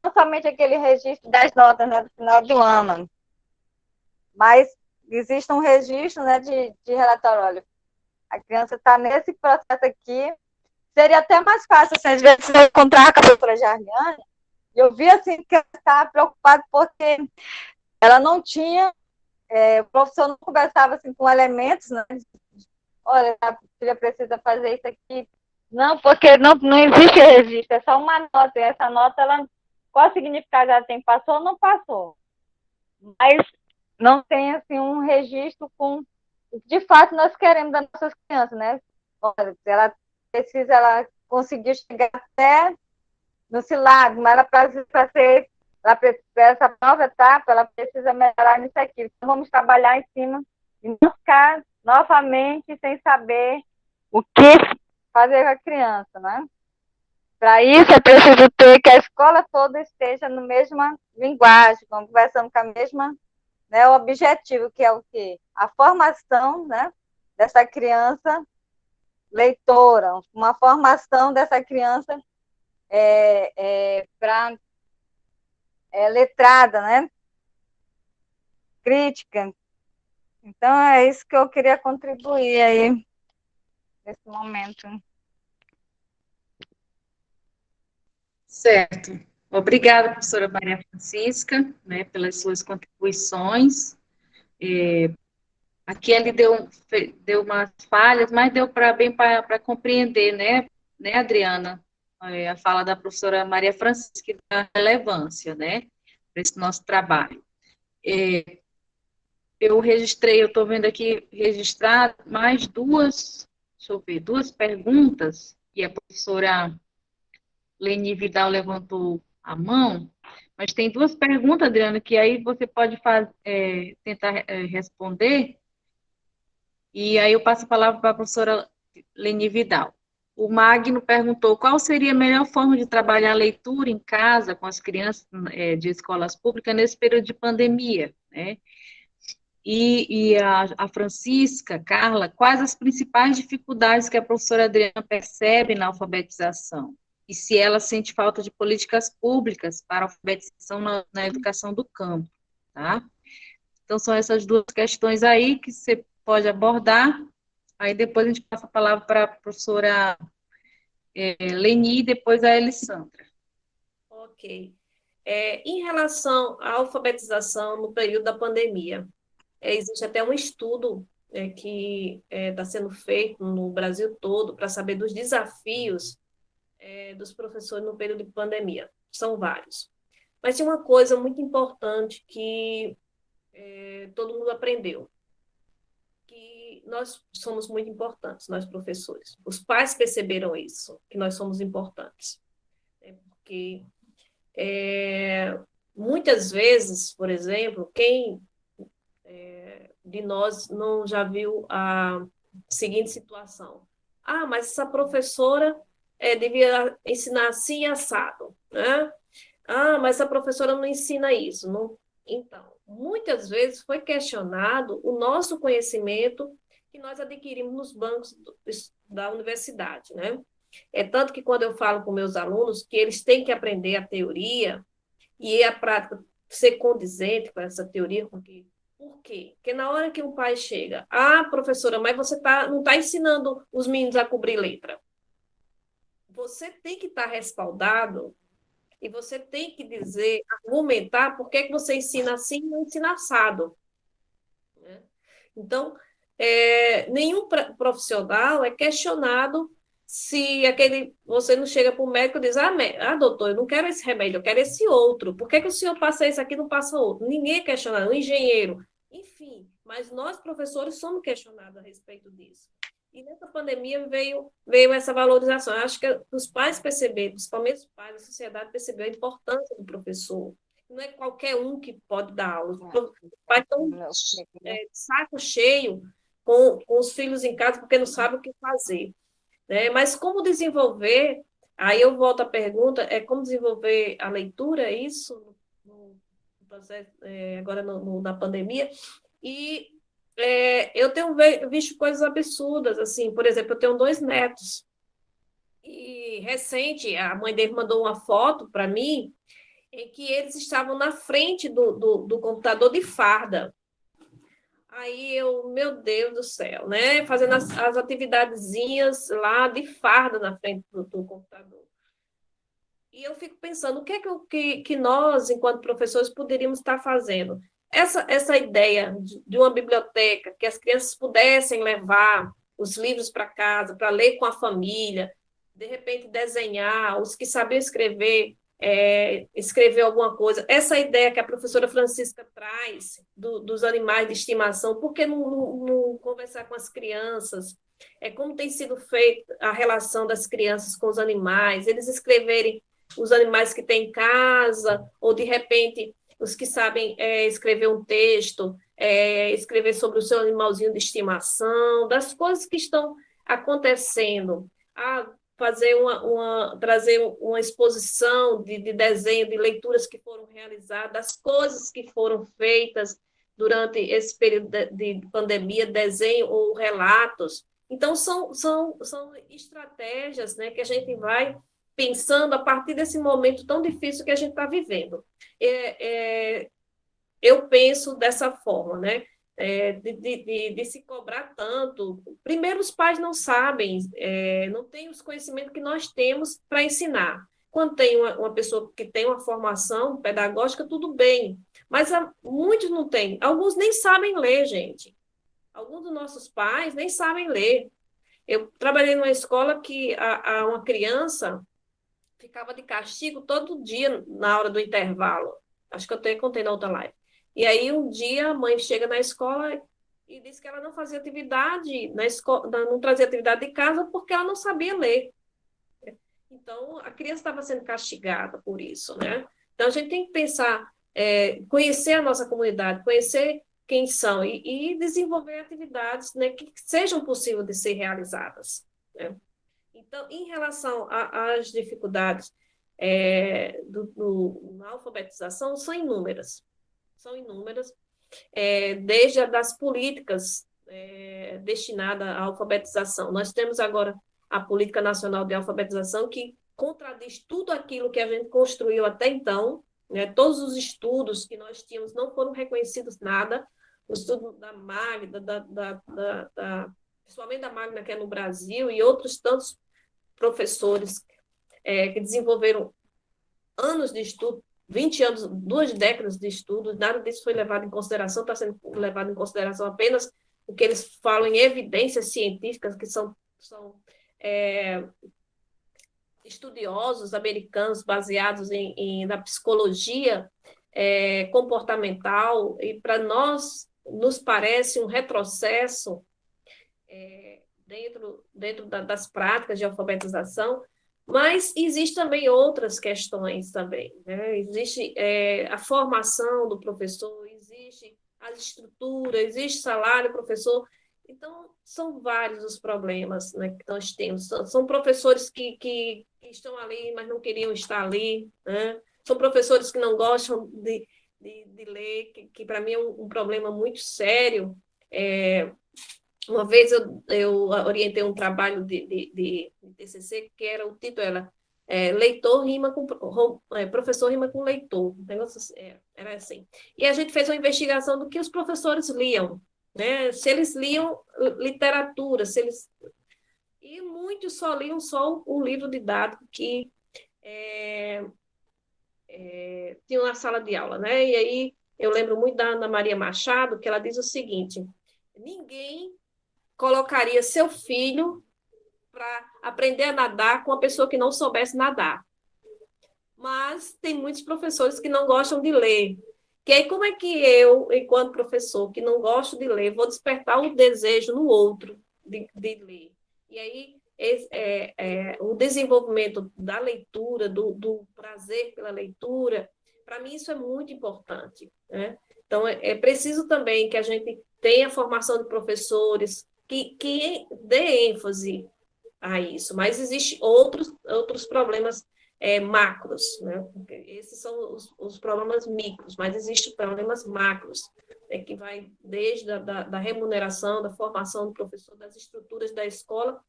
não somente aquele registro das notas, né, do final do ano, mas existe um registro, né, de relatório. Olha, a criança está nesse processo aqui, seria até mais fácil, assim, às vezes eu encontrar com a doutora Jarliane, e eu vi assim que ela estava preocupada porque ela não tinha, o professor não conversava assim, com elementos, né? Olha, a filha precisa fazer isso aqui. Não, porque não existe registro, é só uma nota, e essa nota, qual o significado ela tem? Passou ou não passou? Mas não tem assim, um registro com o que de fato nós queremos das nossas crianças, né? Olha, ela conseguiu chegar até no SILAB, mas ela precisa essa nova etapa, ela precisa melhorar nisso aqui. Então, vamos trabalhar em cima e não ficar novamente sem saber o que fazer com a criança, né? Para isso, é preciso ter que a escola toda esteja na mesma linguagem, conversando com a mesma, né, o objetivo, que é o quê? A formação, né, dessa criança leitora, uma formação dessa criança letrada, né? Crítica. Então, é isso que eu queria contribuir aí, nesse momento. Certo. Obrigada, professora Maria Francisca, né, pelas suas contribuições. Aqui ele deu umas falhas, mas deu bem para compreender, né, Adriana? A fala da professora Maria Francisca que dá relevância, né, para esse nosso trabalho. Eu estou vendo aqui registrar mais deixa eu ver, duas perguntas, e a professora Leni Vidal levantou a mão, mas tem duas perguntas, Adriana, que aí você pode tentar responder. E aí eu passo a palavra para a professora Leni Vidal. O Magno perguntou qual seria a melhor forma de trabalhar a leitura em casa com as crianças de escolas públicas nesse período de pandemia, né? E a Francisca, Carla, quais as principais dificuldades que a professora Adriana percebe na alfabetização? E se ela sente falta de políticas públicas para a alfabetização na educação do campo, tá? Então, são essas duas questões aí que você pode abordar. Aí depois a gente passa a palavra para a professora Leni e depois a Elissandra. Ok. Em relação à alfabetização no período da pandemia, existe até um estudo que está sendo feito no Brasil todo para saber dos desafios dos professores no período de pandemia. São vários. Mas tem uma coisa muito importante que todo mundo aprendeu, que nós somos muito importantes, nós professores. Os pais perceberam isso, que nós somos importantes. Porque muitas vezes, por exemplo, quem de nós não já viu a seguinte situação? Ah, mas essa professora devia ensinar assim assado, né? Ah, mas essa professora não ensina isso. Não... Então, muitas vezes foi questionado o nosso conhecimento que nós adquirimos nos bancos da universidade, né? Tanto que quando eu falo com meus alunos que eles têm que aprender a teoria e a prática ser condizente com essa teoria, porque por quê? Porque na hora que um pai chega, professora, mas você não está ensinando os meninos a cobrir letra. Você tem que estar respaldado e você tem que dizer, argumentar por que você ensina assim e não ensina assado. Né? Então, nenhum profissional é questionado se você não chega para o médico e diz, doutor, eu não quero esse remédio, eu quero esse outro. Por que o senhor passa esse aqui e não passa outro? Ninguém é questionado, um engenheiro. Enfim, mas nós, professores, somos questionados a respeito disso. E nessa pandemia veio essa valorização. Eu acho que os pais perceberam, principalmente os pais, a sociedade percebeu a importância do professor. Não é qualquer um que pode dar aula. Os pais estão de saco cheio com os filhos em casa porque não sabem o que fazer. Né? Mas como desenvolver, aí eu volto à pergunta, como desenvolver a leitura, isso, no processo, agora na pandemia, e eu tenho visto coisas absurdas, assim, por exemplo, eu tenho 2 netos, e recente, a mãe dele mandou uma foto para mim, em que eles estavam na frente do computador de farda. Aí meu Deus do céu, né? Fazendo as atividadezinhas lá de farda na frente do computador. E eu fico pensando, o que é que nós, enquanto professores, poderíamos estar fazendo? Essa ideia de uma biblioteca, que as crianças pudessem levar os livros para casa, para ler com a família, de repente desenhar, os que sabiam escrever, escrever alguma coisa. Essa ideia que a professora Francisca traz dos animais de estimação, por que não conversar com as crianças? Como tem sido feita a relação das crianças com os animais, eles escreverem os animais que têm em casa, ou, de repente, os que sabem escrever um texto, escrever sobre o seu animalzinho de estimação, das coisas que estão acontecendo. Trazer uma exposição de desenho, de leituras que foram realizadas, das coisas que foram feitas durante esse período de pandemia, desenho ou relatos. Então, são estratégias, né, que a gente vai pensando a partir desse momento tão difícil que a gente está vivendo. Eu penso dessa forma, né? De se cobrar tanto. Primeiro, os pais não sabem, não têm os conhecimentos que nós temos para ensinar. Quando tem uma pessoa que tem uma formação pedagógica, tudo bem, mas muitos não têm. Alguns nem sabem ler, gente. Alguns dos nossos pais nem sabem ler. Eu trabalhei numa escola que uma criança ficava de castigo todo dia na hora do intervalo. Acho que eu até contei na outra live. E aí, um dia, a mãe chega na escola e disse que ela não fazia atividade na escola, não trazia atividade de casa porque ela não sabia ler. Então, a criança estava sendo castigada por isso, né? Então, a gente tem que pensar, conhecer a nossa comunidade, conhecer quem são e desenvolver atividades, né, que sejam possíveis de ser realizadas, né? Então, em relação às dificuldades na alfabetização, são inúmeras. São inúmeras, desde a das políticas destinadas à alfabetização. Nós temos agora a Política Nacional de Alfabetização, que contradiz tudo aquilo que a gente construiu até então, né? Todos os estudos que nós tínhamos não foram reconhecidos nada, o estudo da Magna, principalmente da Magna, que é no Brasil, e outros tantos professores que desenvolveram anos de estudo, 20 anos, 2 décadas de estudo, nada disso foi levado em consideração, está sendo levado em consideração apenas o que eles falam em evidências científicas, que são estudiosos americanos baseados na psicologia comportamental, e para nós nos parece um retrocesso dentro das práticas de alfabetização, mas existe também outras questões também, né? Existe a formação do professor, existe as estruturas, existe salário do professor. Então, são vários os problemas, né, que nós temos. São professores que estão ali, mas não queriam estar ali, né? São professores que não gostam de ler, que para mim é um problema muito sério. Uma vez eu orientei um trabalho de TCC, que era o título era leitor rima com professor rima com leitor, um negócio era assim. E a gente fez uma investigação do que os professores liam, né? Se eles liam literatura, e muitos só liam só um livro didático que tinha na sala de aula, né? E aí eu lembro muito da Ana Maria Machado, que ela diz o seguinte: ninguém colocaria seu filho para aprender a nadar com uma pessoa que não soubesse nadar. Mas tem muitos professores que não gostam de ler. Que aí, como é que eu, enquanto professor, que não gosto de ler, vou despertar o desejo no outro de ler? E aí, o desenvolvimento da leitura, do prazer pela leitura, para mim isso é muito importante, né? Então, é preciso também que a gente tenha formação de professores que dê ênfase a isso, mas existem outros problemas macros, né? Esses são os problemas micros, mas existem problemas macros, que vai desde da remuneração, da formação do professor, das estruturas da escola,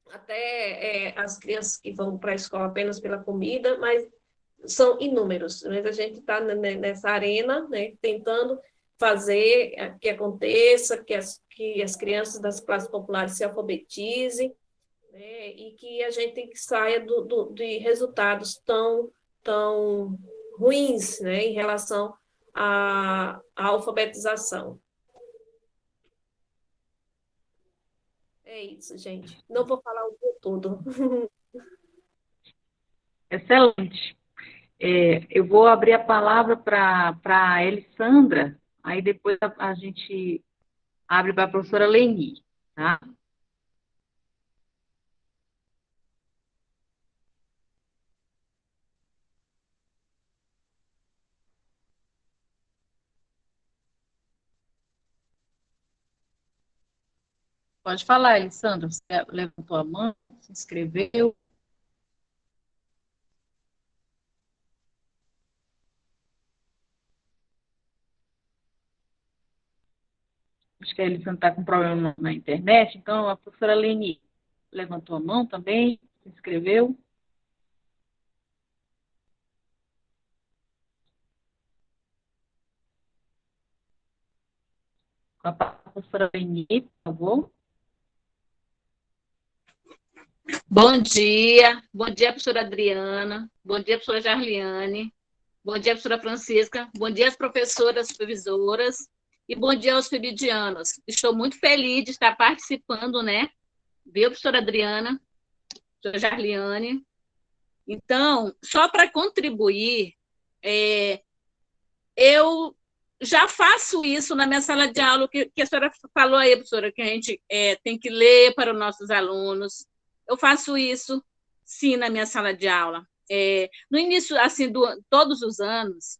até as crianças que vão para a escola apenas pela comida, mas são inúmeros. Mas a gente está nessa arena, né, tentando fazer que aconteça, que as crianças das classes populares se alfabetizem, né, e que a gente saia de resultados tão ruins, né, em relação à alfabetização. É isso, gente. Não vou falar o dia todo. Excelente. Eu vou abrir a palavra para a Elisandra, aí depois a gente abre para a professora Leni, tá? Pode falar, Elisandra. Você levantou a mão, se inscreveu. Acho que a Elisandra está com problema na internet, então a professora Leni levantou a mão também, se inscreveu. Com a professora Leni, por favor. Bom dia, professora Adriana, bom dia, professora Jarliane, bom dia, professora Francisca, bom dia, as professoras supervisoras e bom dia aos feridianos. Estou muito feliz de estar participando, né? Viu, professora Adriana, professora Jarliane? Então, só para contribuir, eu já faço isso na minha sala de aula, que a senhora falou aí, professora, que a gente tem que ler para os nossos alunos. Eu faço isso, sim, na minha sala de aula. No início, assim, todos os anos,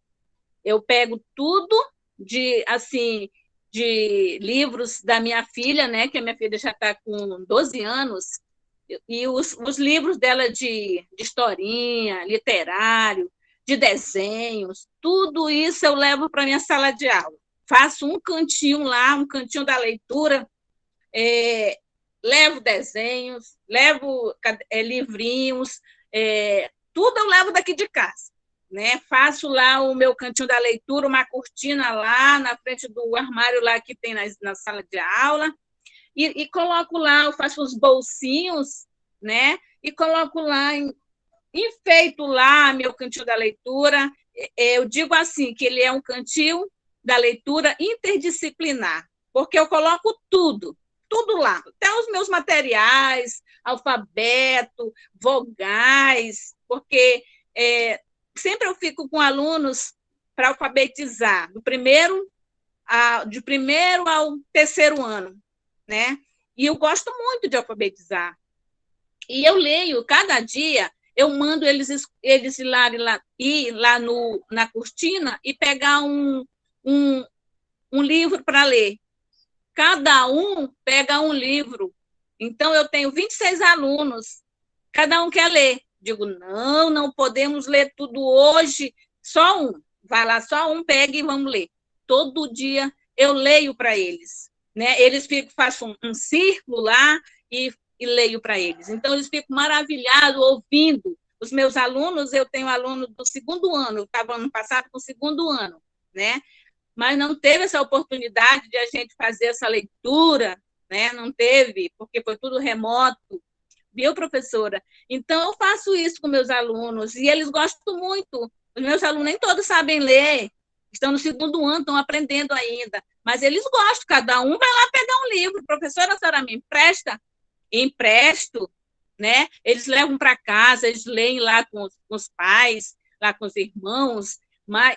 eu pego tudo de livros da minha filha, né, que a minha filha já está com 12 anos, e os livros dela de historinha, literário, de desenhos, tudo isso eu levo para a minha sala de aula. Faço um cantinho lá, um cantinho da leitura, levo desenhos, levo livrinhos, tudo eu levo daqui de casa. Né? Faço lá o meu cantinho da leitura, uma cortina lá na frente do armário lá que tem na sala de aula, e coloco lá, eu faço os bolsinhos, né? E coloco lá, enfeito lá meu cantinho da leitura. Eu digo assim, que ele é um cantinho da leitura interdisciplinar, porque eu coloco tudo lá, até os meus materiais, alfabeto, vogais, porque sempre eu fico com alunos para alfabetizar, de primeiro ao terceiro ano, né? E eu gosto muito de alfabetizar. E eu leio, cada dia, eu mando eles ir lá na cortina e pegar um livro para ler. Cada um pega um livro. Então, eu tenho 26 alunos, cada um quer ler. Digo, não podemos ler tudo hoje, só um. Vai lá, só um, pega e vamos ler. Todo dia eu leio para eles. Né? Eles faço um círculo lá e leio para eles. Então, eles ficam maravilhados ouvindo. Os meus alunos, eu tenho aluno do segundo ano, eu estava ano passado com o segundo ano, né? Mas não teve essa oportunidade de a gente fazer essa leitura, né? Não teve, porque foi tudo remoto. Viu, professora? Então, eu faço isso com meus alunos, e eles gostam muito. Os meus alunos nem todos sabem ler, estão no segundo ano, estão aprendendo ainda, mas eles gostam, cada um vai lá pegar um livro. Professora, a senhora me empresta? Empresto, né? Eles levam para casa, eles leem lá com os pais, lá com os irmãos,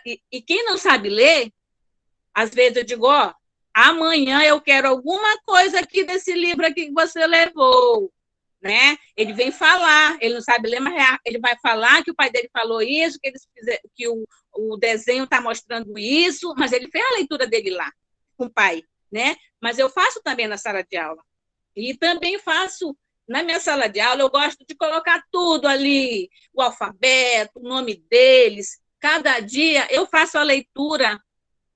e quem não sabe ler, às vezes eu digo, amanhã eu quero alguma coisa aqui desse livro aqui que você levou. Né? Ele vem falar, ele não sabe ler, mas ele vai falar que o pai dele falou isso, que o desenho está mostrando isso, mas ele fez a leitura dele lá, com o pai, né? Mas eu faço também na sala de aula. E também faço, na minha sala de aula, eu gosto de colocar tudo ali, o alfabeto, o nome deles. Cada dia eu faço a leitura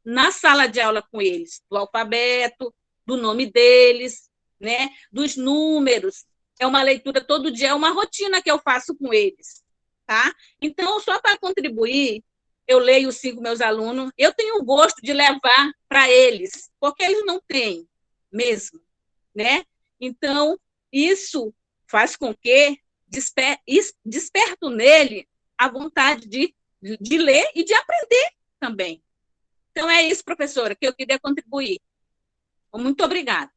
na sala de aula com eles, do alfabeto, do nome deles, né? Dos números. É uma leitura todo dia, é uma rotina que eu faço com eles, tá? Então, só para contribuir, eu leio sim com meus alunos, eu tenho o gosto de levar para eles, porque eles não têm mesmo, né? Então, isso faz com que desperto nele a vontade de ler e de aprender também. Então, é isso, professora, que eu queria contribuir. Muito obrigada.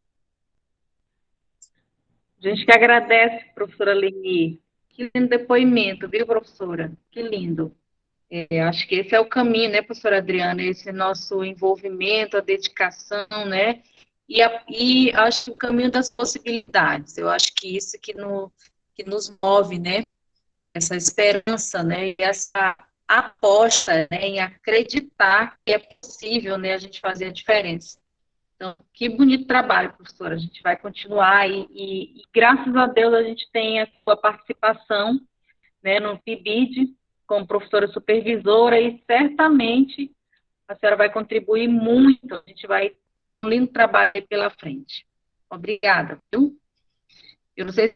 A gente que agradece, professora Leni. Que lindo depoimento, viu, professora? Que lindo. Acho que esse é o caminho, né, professora Adriana? Esse nosso envolvimento, a dedicação, né? E acho que o caminho das possibilidades. Eu acho que isso que nos move, né? Essa esperança, né? E essa aposta, né? Em acreditar que é possível, né? A gente fazer a diferença. Então, que bonito trabalho, professora. A gente vai continuar e graças a Deus a gente tem a sua participação, né, no PIBID, como professora supervisora, e certamente a senhora vai contribuir muito. A gente vai ter um lindo trabalho aí pela frente. Obrigada, viu? Eu não sei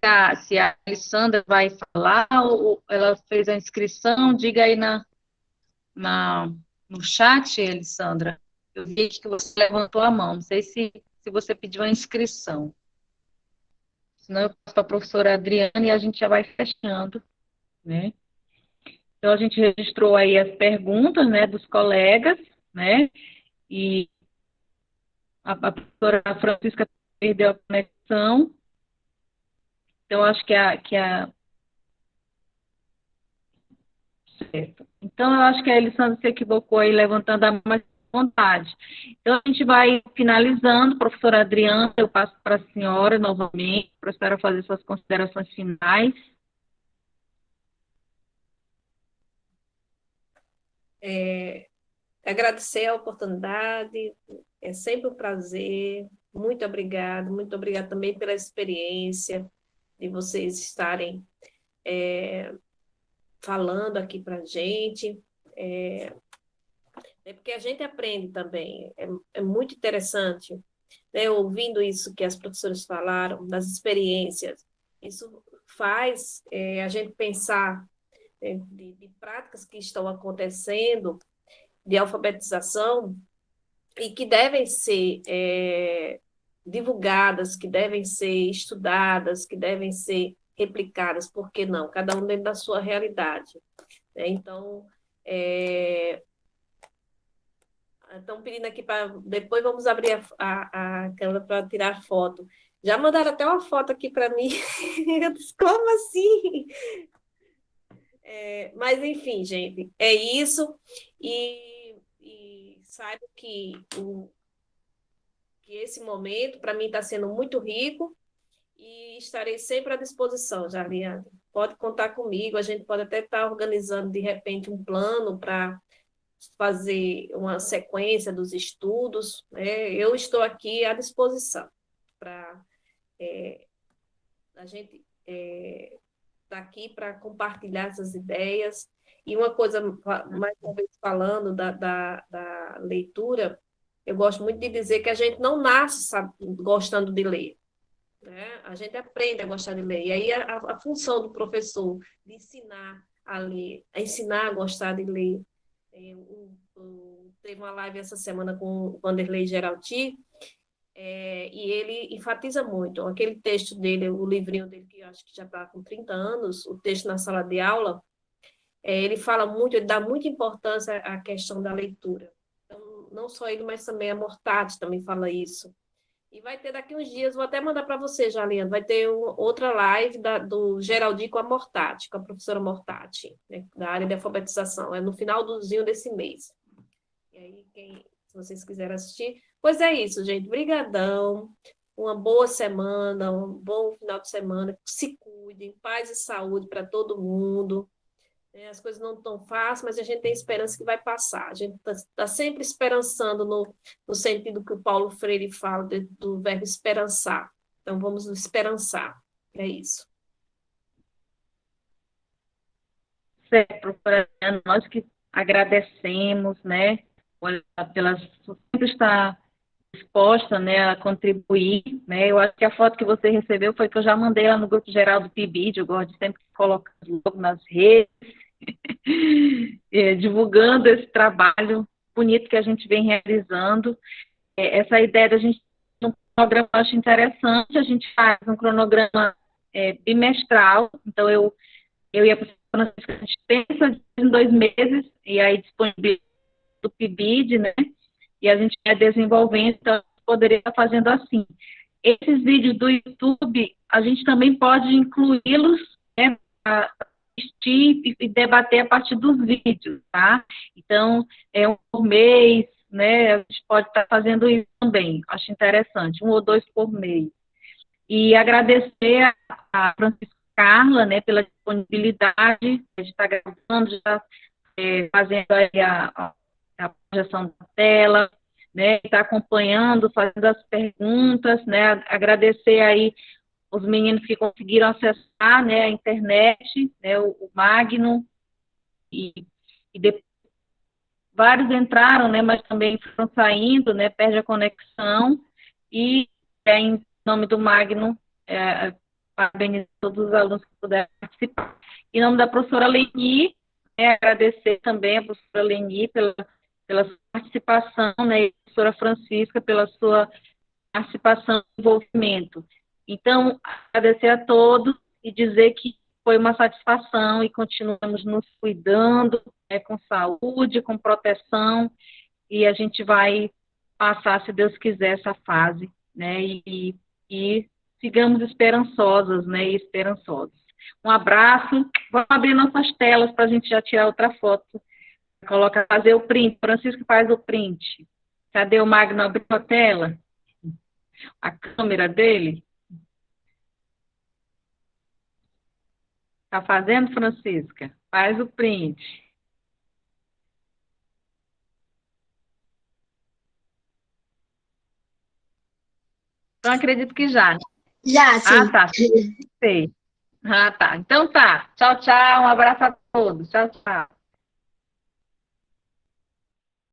se a Alessandra vai falar ou ela fez a inscrição. Diga aí no chat, Alessandra. Eu vi que você levantou a mão. Não sei se você pediu a inscrição. Senão eu passo para a professora Adriana e a gente já vai fechando, né? Então, a gente registrou aí as perguntas, né, dos colegas, né? E a professora Francisca perdeu a conexão. Então, acho que certo. Então, eu acho que a Elisandra se equivocou aí, levantando a mão, mas com vontade. Então, a gente vai finalizando. Professora Adriana, eu passo para a senhora novamente, para a senhora fazer suas considerações finais. Agradecer a oportunidade, é sempre um prazer. Muito obrigada também pela experiência de vocês estarem falando aqui para a gente. Porque a gente aprende também, é muito interessante, né, ouvindo isso que as professoras falaram, das experiências. Isso faz a gente pensar de práticas que estão acontecendo, de alfabetização, e que devem ser divulgadas, que devem ser estudadas, que devem ser replicadas, por que não? Cada um dentro da sua realidade. Né? Então, estão pedindo aqui para... Depois vamos abrir a câmera para tirar foto. Já mandaram até uma foto aqui para mim. Eu disse, como assim? Mas, enfim, gente, é isso. E saiba que esse momento, para mim, está sendo muito rico e estarei sempre à disposição, Jaliane. Pode contar comigo, a gente pode até estar organizando, de repente, um plano para fazer uma sequência dos estudos, né? Eu estou aqui à disposição para a gente estar aqui para compartilhar essas ideias. E uma coisa, mais uma vez falando da leitura, eu gosto muito de dizer que a gente não nasce gostando de ler, né? A gente aprende a gostar de ler. E aí a função do professor de ensinar a ler, a ensinar a gostar de ler. Teve uma live essa semana com o Vanderlei Geralti, e ele enfatiza muito. Aquele texto dele, o livrinho dele, que eu acho que já está com 30 anos, o texto na sala de aula, ele fala muito, ele dá muita importância à questão da leitura. Então, não só ele, mas também a Mortati também fala isso. E vai ter daqui uns dias, vou até mandar para você, Jaliane, vai ter outra live do Geraldi com a Mortati, com a professora Mortati, né, da área de alfabetização. É no finalzinho desse mês. E aí, se vocês quiserem assistir... Pois é isso, gente. Brigadão. Uma boa semana, um bom final de semana. Se cuidem, paz e saúde para todo mundo. As coisas não estão fáceis, mas a gente tem esperança que vai passar. A gente está sempre esperançando no sentido que o Paulo Freire fala do verbo esperançar. Então, vamos esperançar. É isso. Certo, professora, nós que agradecemos, né, pela sempre estar disposta, né, a contribuir, né, eu acho que a foto que você recebeu foi que eu já mandei lá no grupo geral do PIBID, eu gosto de sempre colocar logo nas redes, divulgando esse trabalho bonito que a gente vem realizando. Essa ideia da gente um cronograma, eu acho interessante, a gente faz um cronograma bimestral, então eu e a professora, a gente pensa em 2 meses, e aí disponibiliza do PIBID, né, e a gente vai desenvolvendo, então poderia estar fazendo assim. Esses vídeos do YouTube, a gente também pode incluí-los, né, para assistir e debater a partir dos vídeos, tá? Então, um por mês, né, a gente pode estar fazendo isso também, acho interessante, 1 ou 2 por mês. E agradecer a Francisca Carla, né, pela disponibilidade, a gente está gravando, já está fazendo aí a projeção da tela, né, está acompanhando, fazendo as perguntas, né, agradecer aí os meninos que conseguiram acessar, né, a internet, né, o Magno, e vários entraram, né, mas também foram saindo, né, perde a conexão, e em nome do Magno, parabenizo todos os alunos que puderam participar. Em nome da professora Leni, agradecer também a professora Leni pela sua participação, né, e a professora Francisca pela sua participação e envolvimento. Então, agradecer a todos e dizer que foi uma satisfação e continuamos nos cuidando, né, com saúde, com proteção, e a gente vai passar, se Deus quiser, essa fase, né? E sigamos esperançosas, né? E esperançosos. Um abraço. Vamos abrir nossas telas para a gente já tirar outra foto. Coloca, fazer o print. Francisco faz o print. Cadê o Magno? Abriu a tela? A câmera dele? Tá fazendo, Francisca? Faz o print. Então, acredito que já, né? Já, sim. Ah, tá. Sei. Ah, tá. Então tá. Tchau, tchau. Um abraço a todos. Tchau, tchau.